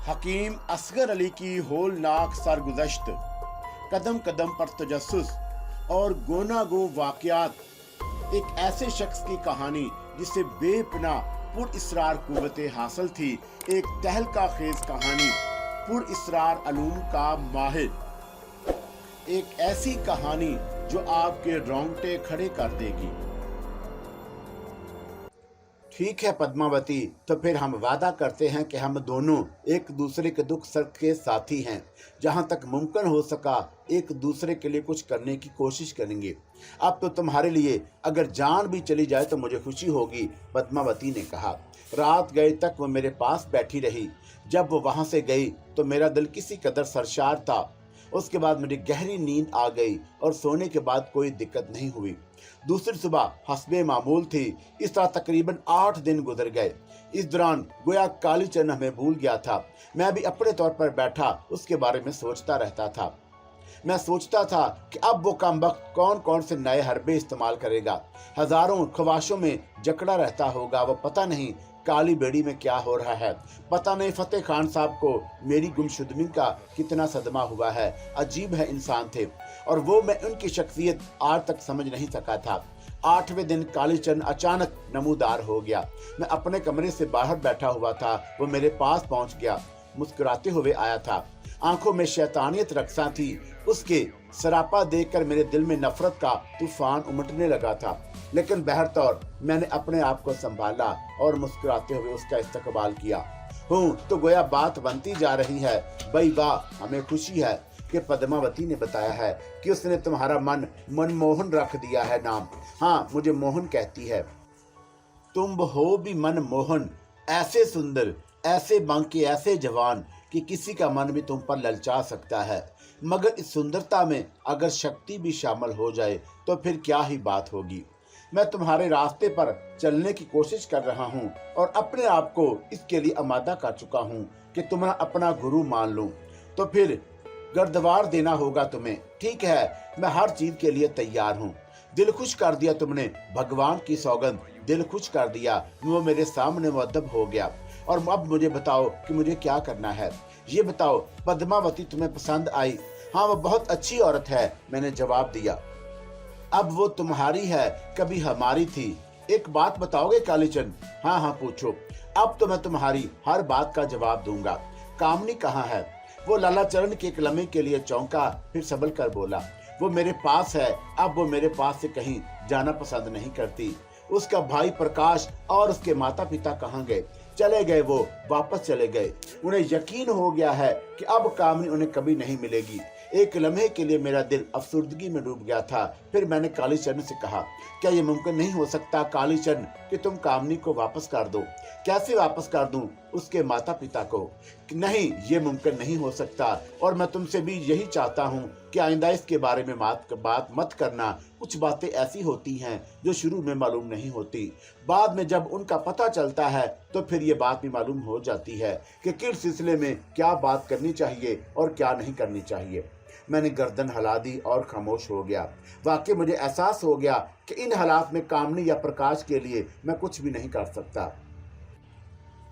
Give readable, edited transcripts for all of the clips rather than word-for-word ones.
हकीम असगर अली की होलनाक सरगुज़श्त, कदम कदम पर तजस्सुस और गोनागो वाक़यात। एक ऐसे शख्स की कहानी जिसे बेपनाह पुरइस्रार कुव्वतें हासिल थी। एक तहलका खेज कहानी, पुरइस्रार अलूम का माहिर। एक ऐसी कहानी जो आपके रोंगटे खड़े कर देगी। ठीक है पद्मावती, तो फिर हम वादा करते हैं कि हम दोनों एक दूसरे के दुख सुख के साथी हैं। जहां तक मुमकिन हो सका एक दूसरे के लिए कुछ करने की कोशिश करेंगे। अब तो तुम्हारे लिए अगर जान भी चली जाए तो मुझे खुशी होगी, पद्मावती ने कहा। रात गए तक वो मेरे पास बैठी रही। जब वो वहां से गई तो मेरा दिल किसी कदर सरशार था। उसके बाद मुझे गहरी नींद आ गई और सोने के बाद कोई दिक्कत नहीं हुई। दूसरी सुबह हस्बे मामूल थी। इस तरह तकरीबन 8 दिन गुजर गए। इस दौरान गोया कालीचरण हमें भूल गया था। मैं भी अपने तौर पर बैठा उसके बारे में सोचता रहता था। मैं सोचता था कि अब वो कमबख्त कौन कौन से नए हरबे इस्तेमाल करेगा। हजारों ख्वाहिशों में जकड़ा रहता होगा। वो पता नहीं काली बेड़ी में क्या हो रहा है। पता नहीं फतेह खान साहब को मेरी गुमशुदगी का कितना सदमा हुआ है। अजीब है इंसान थे और वो मैं उनकी शख्सियत आज तक समझ नहीं सका था। 8वें दिन कालीचरण अचानक नमूदार हो गया। मैं अपने कमरे से बाहर बैठा हुआ था। वो मेरे पास पहुंच गया, मुस्कुराते हुए आया था। आंखों में शैतानियत रक्सा थी। उसके सरापा देखकर मेरे दिल में नफरत का तूफान उमटने लगा था, लेकिन बहरतौर मैंने अपने आप को संभाला और मुस्कुराते हुए उसका इस्तकबाल किया। तो गोया बात बनती जा रही है। भाई वाह, हमें खुशी है कि पद्मावती ने बताया है कि उसने तुम्हारा मन मनमोहन रख दिया है नाम। हाँ, मुझे मोहन कहती है। तुम हो भी मनमोहन, ऐसे सुंदर, ऐसे बांके, ऐसे जवान कि किसी का मन भी तुम पर ललचा सकता है। मगर इस सुंदरता में अगर शक्ति भी शामिल हो जाए तो फिर क्या ही बात होगी। मैं तुम्हारे रास्ते पर चलने की कोशिश कर रहा हूँ और अपने आप को इसके लिए आमादा कर चुका हूँ कि तुम्हें अपना गुरु मान लूं। तो फिर गर्दवार देना होगा तुम्हें। ठीक है, मैं हर चीज के लिए तैयार हूँ। दिल खुश कर दिया तुमने, भगवान की सौगंध, दिल खुश कर दिया। वो मेरे सामने मुअद्दब हो गया। और अब मुझे बताओ कि मुझे क्या करना है। ये बताओ, पद्मावती तुम्हें पसंद आई? हाँ, वो बहुत अच्छी औरत है, मैंने जवाब दिया। अब वो तुम्हारी है, कभी हमारी थी। एक बात बताओगे कालीचरण? हाँ हाँ पूछो। अब तो मैं तुम्हारी हर बात का जवाब दूंगा। कामनी कहाँ है? वो लालाचरण के एक लम्हे के लिए चौंका, फिर संभल कर बोला, वो मेरे पास है। अब वो मेरे पास से कहीं जाना पसंद नहीं करती। उसका भाई प्रकाश और उसके माता पिता कहाँ गए? चले गए, वो वापस चले गए। उन्हें यकीन हो गया है कि अब कामनी उन्हें कभी नहीं मिलेगी। एक लम्हे के लिए मेरा दिल अफसुर्दगी में डूब गया था। फिर मैंने कालीचरण से कहा, क्या ये मुमकिन नहीं हो सकता कालीचरण कि तुम कामनी को वापस कर दो? कैसे वापस कर दूं उसके माता पिता को? नहीं, ये मुमकिन नहीं हो सकता। और मैं तुमसे भी यही चाहता हूँ कि आइंदा इसके बारे में बात मत करना। कुछ बातें ऐसी होती हैं जो शुरू में मालूम नहीं होती, बाद में जब उनका पता चलता है तो फिर ये बात भी मालूम हो जाती है कि किस सिलसिले में क्या बात करनी चाहिए और क्या नहीं करनी चाहिए। मैंने गर्दन हिला दी और खामोश हो गया। वाकई मुझे एहसास हो गया कि इन हालात में कामनी या प्रकाश के लिए मैं कुछ भी नहीं कर सकता।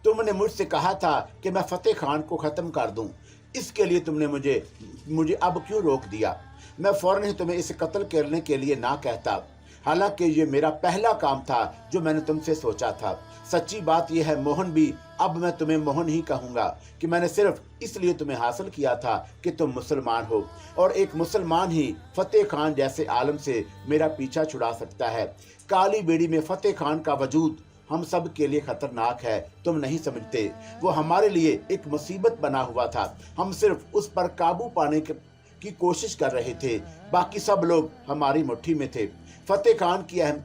तुमने मुझसे कहा था कि मैं फतेह खान को खत्म कर दूं। इसके लिए तुमने मुझे अब क्यों रोक दिया? मैं फौरन ही तुम्हें इसे कत्ल करने के लिए ना कहता। हालांकि ये मेरा पहला काम था जो मैंने तुमसे सोचा था। सच्ची बात यह है मोहन भी, अब मैं तुम्हें मोहन ही कहूंगा, कि मैंने सिर्फ इसलिए तुम्हें हासिल किया था कि तुम मुसलमान हो और एक मुसलमान ही फतेह खान जैसे आलम से मेरा पीछा छुड़ा सकता है। काली बेड़ी में फतेह खान का वजूद हम सब के लिए खतरनाक है, तुम नहीं समझते। वो हमारे लिए एक मुसीबत बना हुआ था। हम सिर्फ उस पर काबू पाने की कोशिश कर रहे थे। बाकी सब लोग हमारी मुट्ठी में थे। फतेह खान की अहम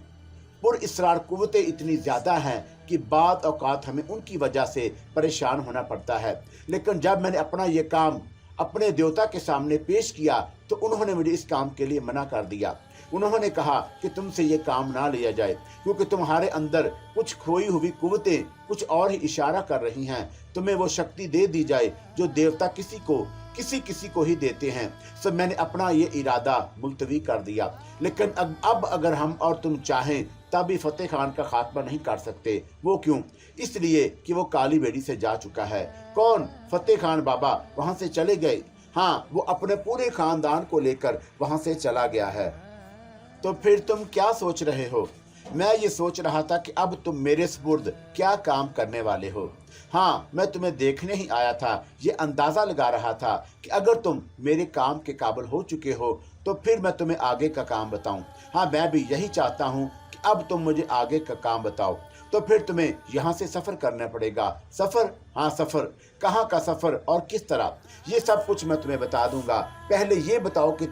पुरइस्रार कुव्वतें इतनी ज्यादा हैं कि बाद औकात हमें उनकी वजह से परेशान होना पड़ता है। लेकिन जब मैंने अपना ये काम अपने देवता के सामने पेश किया तो उन्होंने मुझे इस काम के लिए मना कर दिया। उन्होंने कहा कि तुमसे ये काम ना लिया जाए क्योंकि तुम्हारे अंदर कुछ खोई हुई कुव्वतें कुछ और ही इशारा कर रही हैं। तुम्हें वो शक्ति दे दी जाए जो देवता किसी को ही देते हैं। सो मैंने अपना ये इरादा मुलतवी कर दिया। लेकिन अब अगर हम और तुम चाहें तब भी फतेह खान का खात्मा नहीं कर सकते। वो क्यों? इसलिए कि वो काली बेड़ी से जा चुका है। कौन? फतेह खान बाबा वहां से चले गए। हाँ, वो अपने पूरे खानदान को लेकर वहां से चला गया है। तो फिर तुम क्या सोच रहे हो? मैं ये सोच रहा था कि अब तुम मेरे सुपुर्द क्या काम करने वाले हो। हाँ, मैं तुम्हें देखने ही आया था, ये अंदाजा लगा रहा था कि अगर तुम मेरे काम के काबिल हो चुके हो तो फिर मैं तुम्हें आगे का काम बताऊं। हाँ, मैं भी यही चाहता हूं कि अब तुम मुझे आगे का काम बताओ। तो फिर तुम्हें यहाँ से सफर करना पड़ेगा। सफर? हाँ सफर। कहाँ का सफर और किस तरह? ये सब कुछ मैं तुम्हें बता दूंगा। पहले ये बताओ कि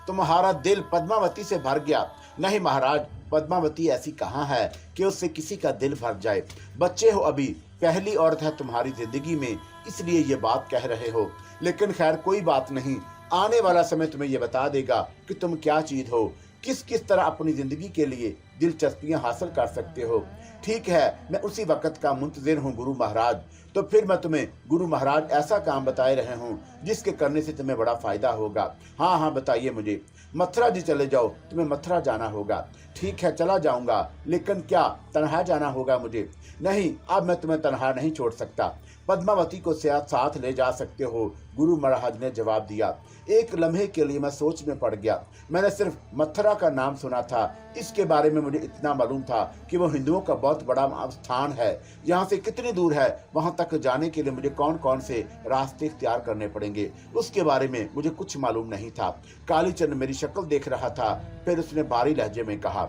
तुम्हारा दिल पद्मावती से भर गया? नहीं महाराज, पद्मावती ऐसी कहाँ है कि उससे किसी का दिल भर जाए। बच्चे हो अभी, पहली औरत है तुम्हारी जिंदगी में, इसलिए ये बात कह रहे हो। लेकिन खैर कोई बात नहीं, आने वाला समय तुम्हें ये बता देगा कि तुम क्या चीज हो, किस किस तरह अपनी जिंदगी के लिए दिलचस्पियां हासिल कर सकते हो। ठीक है, मैं उसी वक्त का मुंतजिर हूँ गुरु महाराज। तो फिर मैं तुम्हें गुरु महाराज ऐसा काम बताए रहे हूँ जिसके करने से तुम्हें बड़ा फायदा होगा। हाँ हाँ बताइए मुझे। मथुरा जी चले जाओ, तुम्हें मथुरा जाना होगा। ठीक है चला जाऊंगा, लेकिन क्या तन्हा जाना होगा मुझे? नहीं, अब मैं तुम्हें तन्हा नहीं छोड़ सकता। पद्मावती को साथ ले जा सकते हो, गुरु महाराज ने जवाब दिया। एक लम्हे के लिए मैं सोच में पड़ गया। मैंने सिर्फ मथुरा का नाम सुना था, इसके बारे में मुझे इतना मालूम था कि वो हिंदुओं का बहुत बड़ा स्थान है। यहाँ से कितनी दूर है, वहाँ तक जाने के लिए मुझे कौन कौन से रास्ते इख्तियार करने पड़ेंगे, उसके बारे में मुझे कुछ मालूम नहीं था। कालीचंद मेरी शक्ल देख रहा था, फिर उसने भारी लहजे में कहा,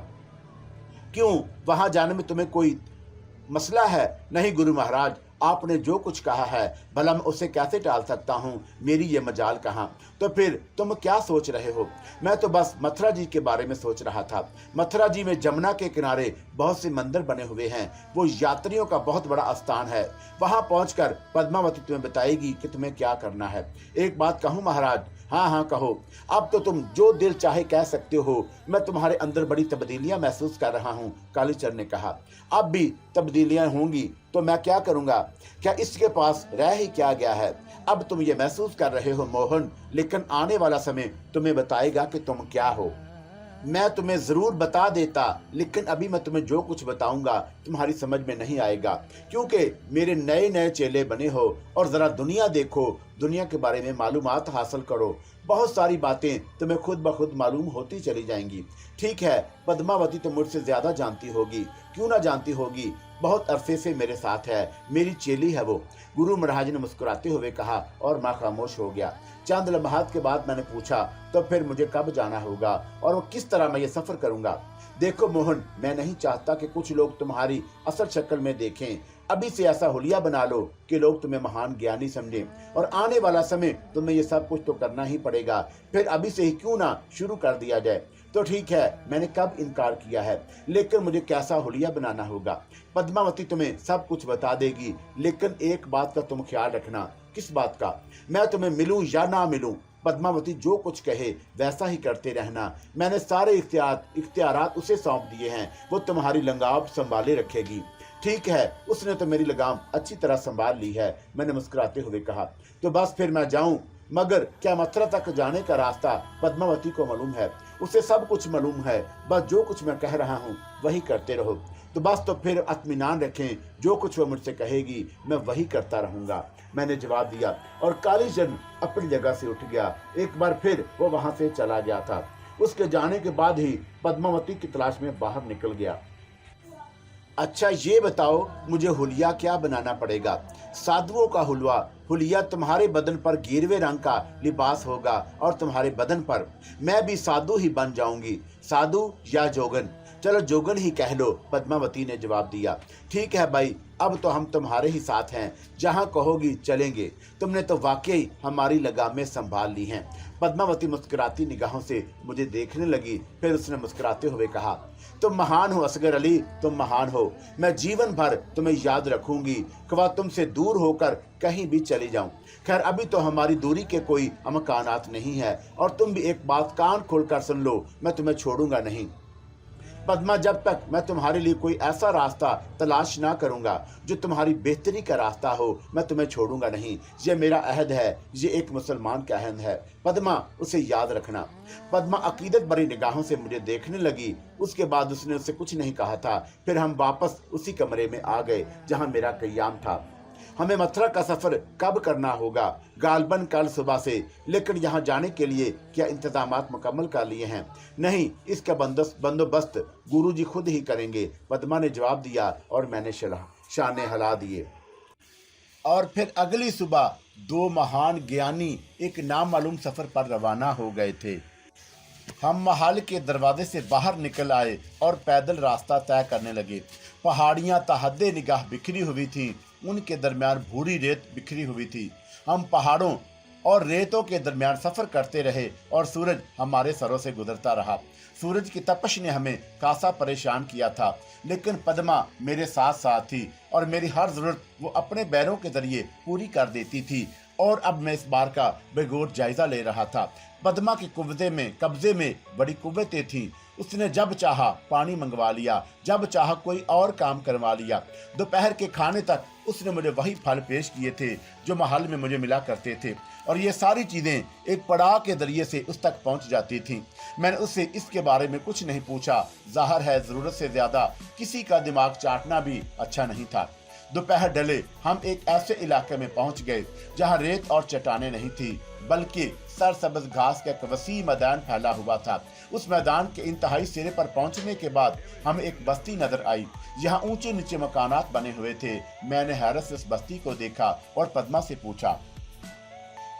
क्यों, वहां जाने में तुम्हें कोई मसला है? नहीं गुरु महाराज, आपने जो कुछ कहा है भला मैं उसे कैसे टाल सकता हूँ, मेरी ये मजाल कहाँ। तो फिर तुम क्या सोच रहे हो? मैं तो बस मथुरा जी के बारे में सोच रहा था। मथुरा जी में जमुना के किनारे बहुत से मंदिर बने हुए हैं, वो यात्रियों का बहुत बड़ा स्थान है। वहां पहुंचकर पद्मावती तुम्हें बताएगी कि तुम्हें क्या करना है। एक बात कहूँ महाराज? हाँ हाँ कहो। अब तो तुम जो दिल चाहे कह सकते हो, मैं तुम्हारे अंदर बड़ी तब्दीलियां महसूस कर रहा हूँ, कालीचंद ने कहा। अब भी तब्दीलियां होंगी तो मैं क्या करूंगा? क्या इसके पास रह ही क्या गया है? अब तुम ये महसूस कर रहे हो मोहन, लेकिन आने वाला समय तुम्हें बताएगा कि तुम क्या हो। मैं तुम्हें जरूर बता देता, लेकिन अभी मैं तुम्हें जो कुछ बताऊंगा तुम्हारी समझ में नहीं आएगा, क्योंकि मेरे नए नए चेले बने हो और जरा दुनिया देखो, दुनिया के बारे में मालूमात हासिल करो। बहुत सारी बातें तुम्हें खुद ब खुद मालूम होती चली जाएंगी। ठीक है, पद्मावती तो मुझसे ज्यादा जानती होगी, क्यों ना जानती होगी, बहुत अरसे से मेरे साथ है, मेरी चेली है वो, गुरु महाराज ने मुस्कुराते हुए कहा और मैं खामोश हो गया। चंद लम्हात के बाद मैंने पूछा, तो फिर मुझे कब जाना होगा और वो किस तरह मैं ये सफर करूंगा? देखो मोहन, मैं नहीं चाहता कि कुछ लोग तुम्हारी असल शक्ल में देखें। अभी से ऐसा हुलिया बना लो कि लोग तुम्हें महान ज्ञानी समझें, और आने वाला समय तुम्हें ये सब कुछ तो करना ही पड़ेगा। फिर अभी से ही क्यों ना शुरू कर दिया जाए। तो ठीक है, मैंने कब इनकार किया है, लेकिन मुझे कैसा हुलिया बनाना होगा। पद्मावती तुम्हें सब कुछ बता देगी, लेकिन एक बात का तुम ख्याल रखना। किस बात का? मैं तुम्हें मिलूं या ना मिलूं, पद्मावती जो कुछ कहे वैसा ही करते रहना। मैंने सारे इख्तियारात उसे सौंप दिए हैं, वो तुम्हारी लगाम संभाले रखेगी। ठीक है, उसने तो मेरी लगाम अच्छी तरह संभाल ली है, मैंने मुस्कुराते हुए कहा। तो बस फिर मैं जाऊं? मगर क्या मथुरा तक जाने का रास्ता पद्मावती को मालूम है? उसे सब कुछ मालूम है, बस जो कुछ मैं कह रहा हूँ वही करते रहो। तो बस तो फिर इत्मीनान रखें, जो कुछ वह मुझसे कहेगी मैं वही करता रहूंगा, मैंने जवाब दिया। और कालीचंद अपनी जगह से उठ गया। एक बार फिर वो वहां से चला गया था। उसके जाने के बाद ही पद्मावती की तलाश में बाहर निकल गया। अच्छा ये बताओ, मुझे हुलिया क्या बनाना पड़ेगा? साधुओं का हुलिया तुम्हारे बदन पर गिरवे रंग का लिबास होगा और तुम्हारे बदन पर मैं भी साधु ही बन जाऊंगी। साधु या जोगन? चलो जोगन ही कह लो, पद्मावती ने जवाब दिया। ठीक है भाई, अब तो हम तुम्हारे ही साथ हैं, जहां कहोगी चलेंगे। तुमने तो वाकई हमारी लगामें संभाल ली हैं। पद्मावती मुस्कुराती निगाहों से मुझे देखने लगी, फिर उसने मुस्कुराते हुए कहा, तुम महान हो असगर अली, तुम महान हो। मैं जीवन भर तुम्हें याद रखूंगी, कि तुमसे दूर होकर कहीं भी चली जाऊं। खैर अभी तो हमारी दूरी के कोई अमकानात नहीं है, और तुम भी एक बात कान खोलकर सुन लो, मैं तुम्हें छोड़ूंगा नहीं। पद्मा, जब तक मैं तुम्हारे लिए कोई ऐसा रास्ता तलाश ना करूंगा जो तुम्हारी बेहतरी का रास्ता हो, मैं तुम्हें छोड़ूंगा नहीं। ये मेरा अहद है, ये एक मुसलमान का अहद है। पद्मा, उसे याद रखना। पद्मा अकीदत भरी निगाहों से मुझे देखने लगी। उसके बाद उसने उससे कुछ नहीं कहा था। फिर हम वापस उसी कमरे में आ गए जहां मेरा कयाम था। हमें मथुरा का सफर कब करना होगा? गालबन कल सुबह से। लेकिन यहाँ जाने के लिए क्या इंतजामात मुकम्मल कर लिए हैं? नहीं, इसका बंदोबस्त गुरुजी खुद ही करेंगे, पद्मा ने जवाब दिया और मैंने शाने हिला दिए। और फिर अगली सुबह दो महान ज्ञानी एक नामालूम सफर पर रवाना हो गए थे। हम महल के दरवाजे से बाहर निकल आए और पैदल रास्ता तय करने लगे। पहाड़ियां तहद्दे निगाह बिखरी हुई थीं, उनके दरमियान भूरी रेत बिखरी हुई थी। हम पहाड़ों और रेतों के दरमियान सफर करते रहे और सूरज हमारे सरों से गुजरता रहा। सूरज की तपश ने हमें खासा परेशान किया था, लेकिन पद्मा मेरे साथ साथ थी और मेरी हर जरूरत वो अपने बैरों के जरिए पूरी कर देती थी। और अब मैं इस बार का बेगौर जायजा ले रहा था। पद्मा के कब्जे में बड़ी कुव्वतें थीं। उसने जब चाहा पानी मंगवा लिया, जब चाहा कोई और काम करवा लिया। दोपहर के खाने तक उसने मुझे वही फल पेश किए थे जो महल में मुझे मिला करते थे, और ये सारी चीजें एक पड़ाव के जरिए से उस तक पहुंच जाती थीं। मैंने उससे इसके बारे में कुछ नहीं पूछा। जाहिर है जरूरत से ज्यादा किसी का दिमाग चाटना भी अच्छा नहीं था। दोपहर ढले हम एक ऐसे इलाके में पहुंच गए जहां रेत और चट्टानें नहीं थी, बल्कि सरसब्ज घास का एक वसी मैदान फैला हुआ था। उस मैदान के इंतहाई सिरे पर पहुंचने के बाद हमें एक बस्ती नजर आई। यहाँ ऊंचे नीचे मकानात बने हुए थे। मैंने हैरत से उस बस्ती को देखा और पद्मा से पूछा,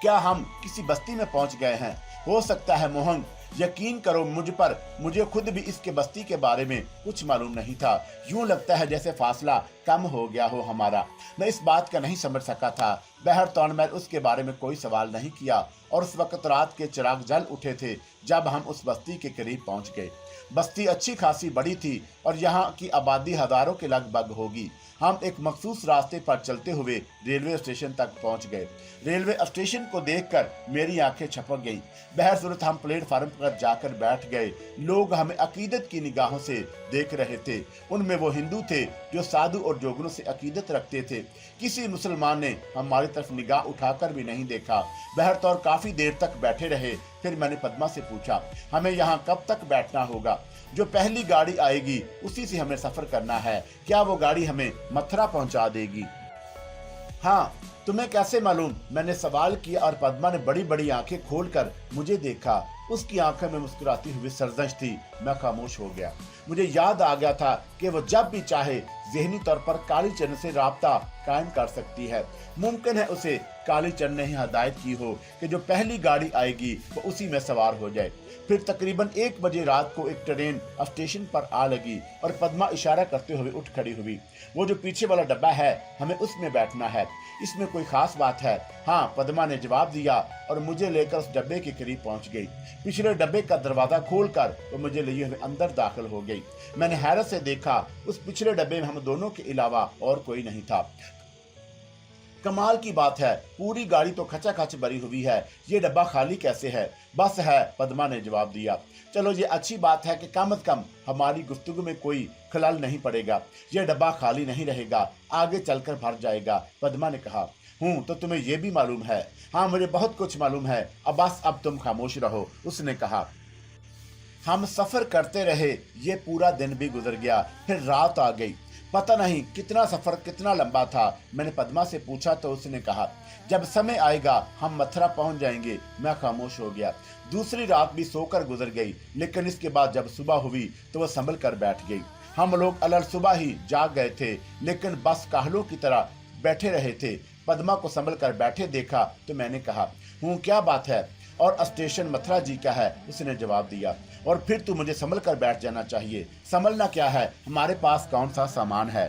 क्या हम किसी बस्ती में पहुंच गए हैं? हो सकता है मोहन, यकीन करो मुझ पर, मुझे खुद भी इसके बस्ती के बारे में कुछ मालूम नहीं था। यूं लगता है जैसे फासला कम हो गया हो हमारा। मैं इस बात का नहीं समझ सका था। बहरतौर मैंने उसके बारे में कोई सवाल नहीं किया और उस वक्त रात के चिराग जल उठे थे जब हम उस बस्ती के करीब पहुंच गए। बस्ती अच्छी खासी बड़ी थी और यहाँ की आबादी हजारों के लगभग होगी। हम एक मखसूस रास्ते पर चलते हुए रेलवे स्टेशन तक पहुंच गए। रेलवे स्टेशन को देखकर मेरी आंखें छपक गईं। बहरसूरत हम प्लेटफार्म पर जाकर बैठ गए। लोग हमें अकीदत की निगाहों से देख रहे थे। उनमें वो हिंदू थे जो साधु और जोगनों से अकीदत रखते थे। किसी मुसलमान ने हमारी तरफ निगाह उठाकर भी नहीं देखा। बहरतौर काफी देर तक बैठे रहे। फिर मैंने पद्मा से पूछा, हमें यहाँ कब तक बैठना होगा? जो पहली गाड़ी आएगी उसी से हमें सफर करना है। क्या वो गाड़ी हमें मथुरा पहुंचा देगी? हाँ, तुम्हें कैसे मालूम? मैंने सवाल किया और पद्मा ने बड़ी बड़ी आंखें खोलकर मुझे देखा। उसकी आंखों में मुस्कुराती हुई सरजश थी। मैं खामोश हो गया। मुझे याद आ गया था कि वो जब भी चाहे ज़हनी तौर पर कालीचरण से राब्ता कायम कर सकती है। मुमकिन है उसे कालीचरण ने ही हदायत की हो कि जो पहली गाड़ी आएगी वो उसी में सवार हो जाए। फिर तकरीबन 1 बजे रात को एक ट्रेन स्टेशन पर आ लगी और पद्मा इशारा करते हुए उठ खड़ी हुई। वो जो पीछे वाला डब्बा है, हमें उसमें बैठना है। इसमें कोई खास बात है? हाँ, पद्मा ने जवाब दिया और मुझे लेकर उस डब्बे के करीब पहुंच गई। पिछले डब्बे का दरवाजा खोलकर वो मुझे लिए हुए अंदर दाखिल हो गई। मैंने हैरत से देखा, उस पिछले डब्बे में हम दोनों के अलावा और कोई नहीं था। कमाल की बात है, पूरी गाड़ी तो खचाखच भरी हुई है, ये डब्बा खाली कैसे है? बस है, पद्मा ने जवाब दिया। चलो, ये अच्छी बात है कि कम से कम हमारी गुफ्तगू में कोई खलल नहीं पड़ेगा। ये डब्बा खाली नहीं रहेगा, आगे चलकर भर जाएगा, पद्मा ने कहा। तो तुम्हें ये भी मालूम है? हाँ, मुझे बहुत कुछ मालूम है। अब तुम खामोश रहो, उसने कहा। हम सफर करते रहे। ये पूरा दिन भी गुजर गया। फिर रात आ गई। पता नहीं कितना सफर कितना लंबा था। मैंने पद्मा से पूछा तो उसने कहा, जब समय आएगा हम मथुरा पहुंच जाएंगे। मैं खामोश हो गया। दूसरी रात भी सोकर गुजर गई, लेकिन इसके बाद जब सुबह हुई तो वह संभल कर बैठ गई। हम लोग अलग सुबह ही जाग गए थे, लेकिन बस काहलों की तरह बैठे रहे थे। पद्मा को संभल कर बैठे देखा तो मैंने कहा, क्या बात है? और स्टेशन मथुरा जी का है, उसने जवाब दिया। और फिर तू मुझे संभल कर बैठ जाना चाहिए। संभलना क्या है? हमारे पास कौन सा सामान है?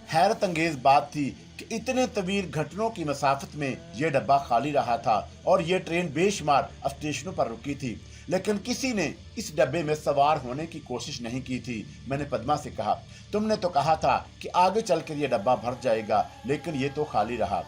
हैरत अंगेज बात थी कि इतने तवील घंटों की मसाफत में यह डब्बा खाली रहा था और यह ट्रेन बेशुमार स्टेशनों पर रुकी थी, लेकिन किसी ने इस डब्बे में सवार होने की कोशिश नहीं की थी। मैंने पद्मा से कहा, तुमने तो कहा था कि आगे चलकर यह डब्बा भर जाएगा, लेकिन ये तो खाली रहा।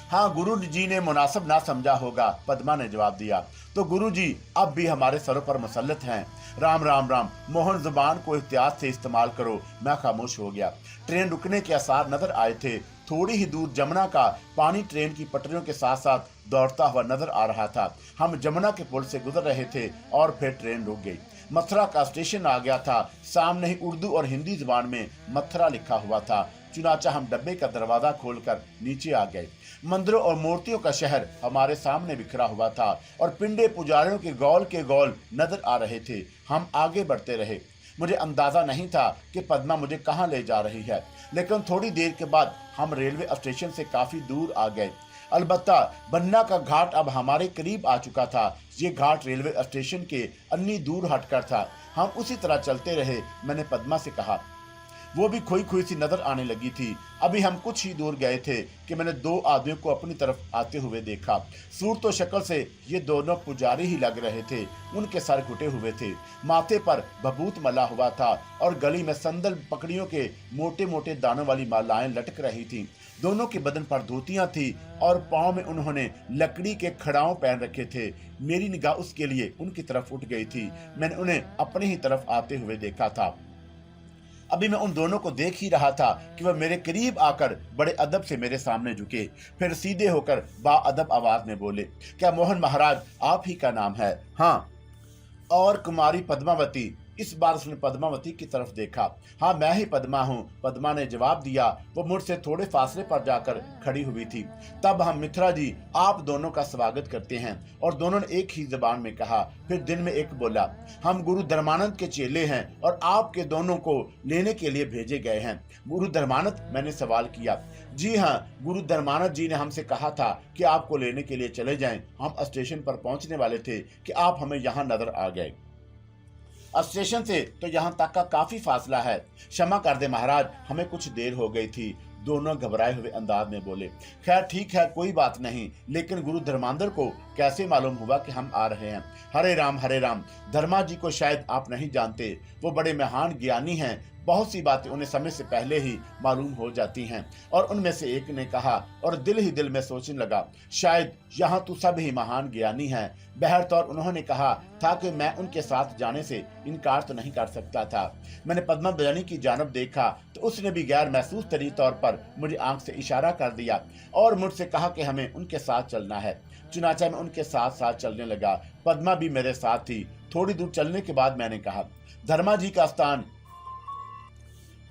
हाँ, गुरु जी ने मुनासिब ना समझा होगा, पद्मा ने जवाब दिया। तो गुरु जी अब भी हमारे सरों पर मुसल्लत हैं। राम राम राम, मोहन जुबान को एहतियात से इस्तेमाल करो। मैं खामोश हो गया। ट्रेन रुकने के आसार नजर आए थे। थोड़ी ही दूर जमुना का पानी ट्रेन की पटरियों के साथ साथ दौड़ता हुआ नजर आ रहा था। हम जमुना के पुल से गुजर रहे थे और फिर ट्रेन रुक गई। मथुरा का स्टेशन आ गया था। सामने ही उर्दू और हिंदी जुबान में मथुरा लिखा हुआ था। चुनाचा हम डब्बे का दरवाजा खोलकर नीचे आ गए। मंदिरों और मूर्तियों का शहर हमारे सामने बिखरा हुआ था और पिंडे पुजारियों के गोल नजर आ रहे थे। हम आगे बढ़ते रहे। मुझे अंदाजा नहीं था कि पद्मा मुझे कहाँ ले जा रही है, लेकिन थोड़ी देर के बाद हम रेलवे स्टेशन से काफी दूर आ गए। अलबत्ता बन्ना का घाट अब हमारे करीब आ चुका था। ये घाट रेलवे स्टेशन के अन्नी दूर हटकर था। हम उसी तरह चलते रहे। मैंने पद्मा से कहा। वो भी खोई खोई सी नजर आने लगी थी। अभी हम कुछ ही दूर गए थे कि मैंने दो आदमियों को अपनी तरफ आते हुए देखा। सूरत व शक्ल से ये दोनों पुजारी ही लग रहे थे। उनके सर घुटे हुए थे, माथे पर भभूत मला हुआ था और गली में संदल पकड़ियों के मोटे मोटे दानों वाली मालाएं लटक रही थीं। दोनों के बदन पर धोतियां थी और पांव में उन्होंने लकड़ी के खड़ाऊ पहन रखे थे। मेरी निगाह उसके लिए उनकी तरफ उठ गई थी। मैंने उन्हें अपनी ही तरफ आते हुए देखा था। अभी मैं उन दोनों को देख ही रहा था कि वह मेरे करीब आकर बड़े अदब से मेरे सामने झुके। फिर सीधे होकर बाअदब आवाज में बोले, क्या मोहन महाराज आप ही का नाम है? हाँ। और कुमारी पद्मावती? इस बार उसने पद्मावती की तरफ देखा। हाँ, मैं ही पद्मा हूँ, पद्मा ने जवाब दिया। वो मुझसे थोड़े फासले पर जाकर खड़ी हुई थी। तब हम मित्रा जी आप दोनों का स्वागत करते हैं। और दोनों ने एक ही जबान में कहा। फिर दिन में एक बोला, हम गुरु धर्मानंद के चेले हैं और आपके दोनों को लेने के लिए भेजे गए हैं। गुरु धर्मानंद? मैंने सवाल किया। जी हाँ, गुरु धर्मानंद जी ने हमसे कहा था कि आपको लेने के लिए चले जाएं। हम स्टेशन पर पहुंचने वाले थे कि आप हमें यहाँ नजर आ गए। स्टेशन से तो यहाँ तक का काफी फासला है। क्षमा कर दे महाराज, हमें कुछ देर हो गई थी। दोनों घबराए हुए अंदाज में बोले। खैर ठीक है, कोई बात नहीं, लेकिन गुरु धर्मांतर को कैसे मालूम हुआ कि हम आ रहे हैं? हरे राम हरे राम, धर्मा जी को शायद आप नहीं जानते। वो बड़े महान ज्ञानी हैं। बहुत सी बातें उन्हें समय से पहले ही मालूम हो जाती हैं। और उनमें से एक ने कहा और दिल ही दिल में सोचने लगा, शायद यहाँ तो सब ही महान ज्ञानी हैं। बहरतौर उन्होंने कहा था कि मैं उनके साथ जाने से इनकार तो नहीं कर सकता था। मैंने पद्मा बयानी की जानब देखा तो उसने भी गैर महसूस तौर पर मुझे आंख से इशारा कर दिया और मुझसे कहा कि हमें उनके साथ चलना है। चुनाचा मैं उनके साथ साथ चलने लगा। पद्मा भी मेरे साथ थी। थोड़ी दूर चलने के बाद मैंने कहा, धर्मा जी का स्थान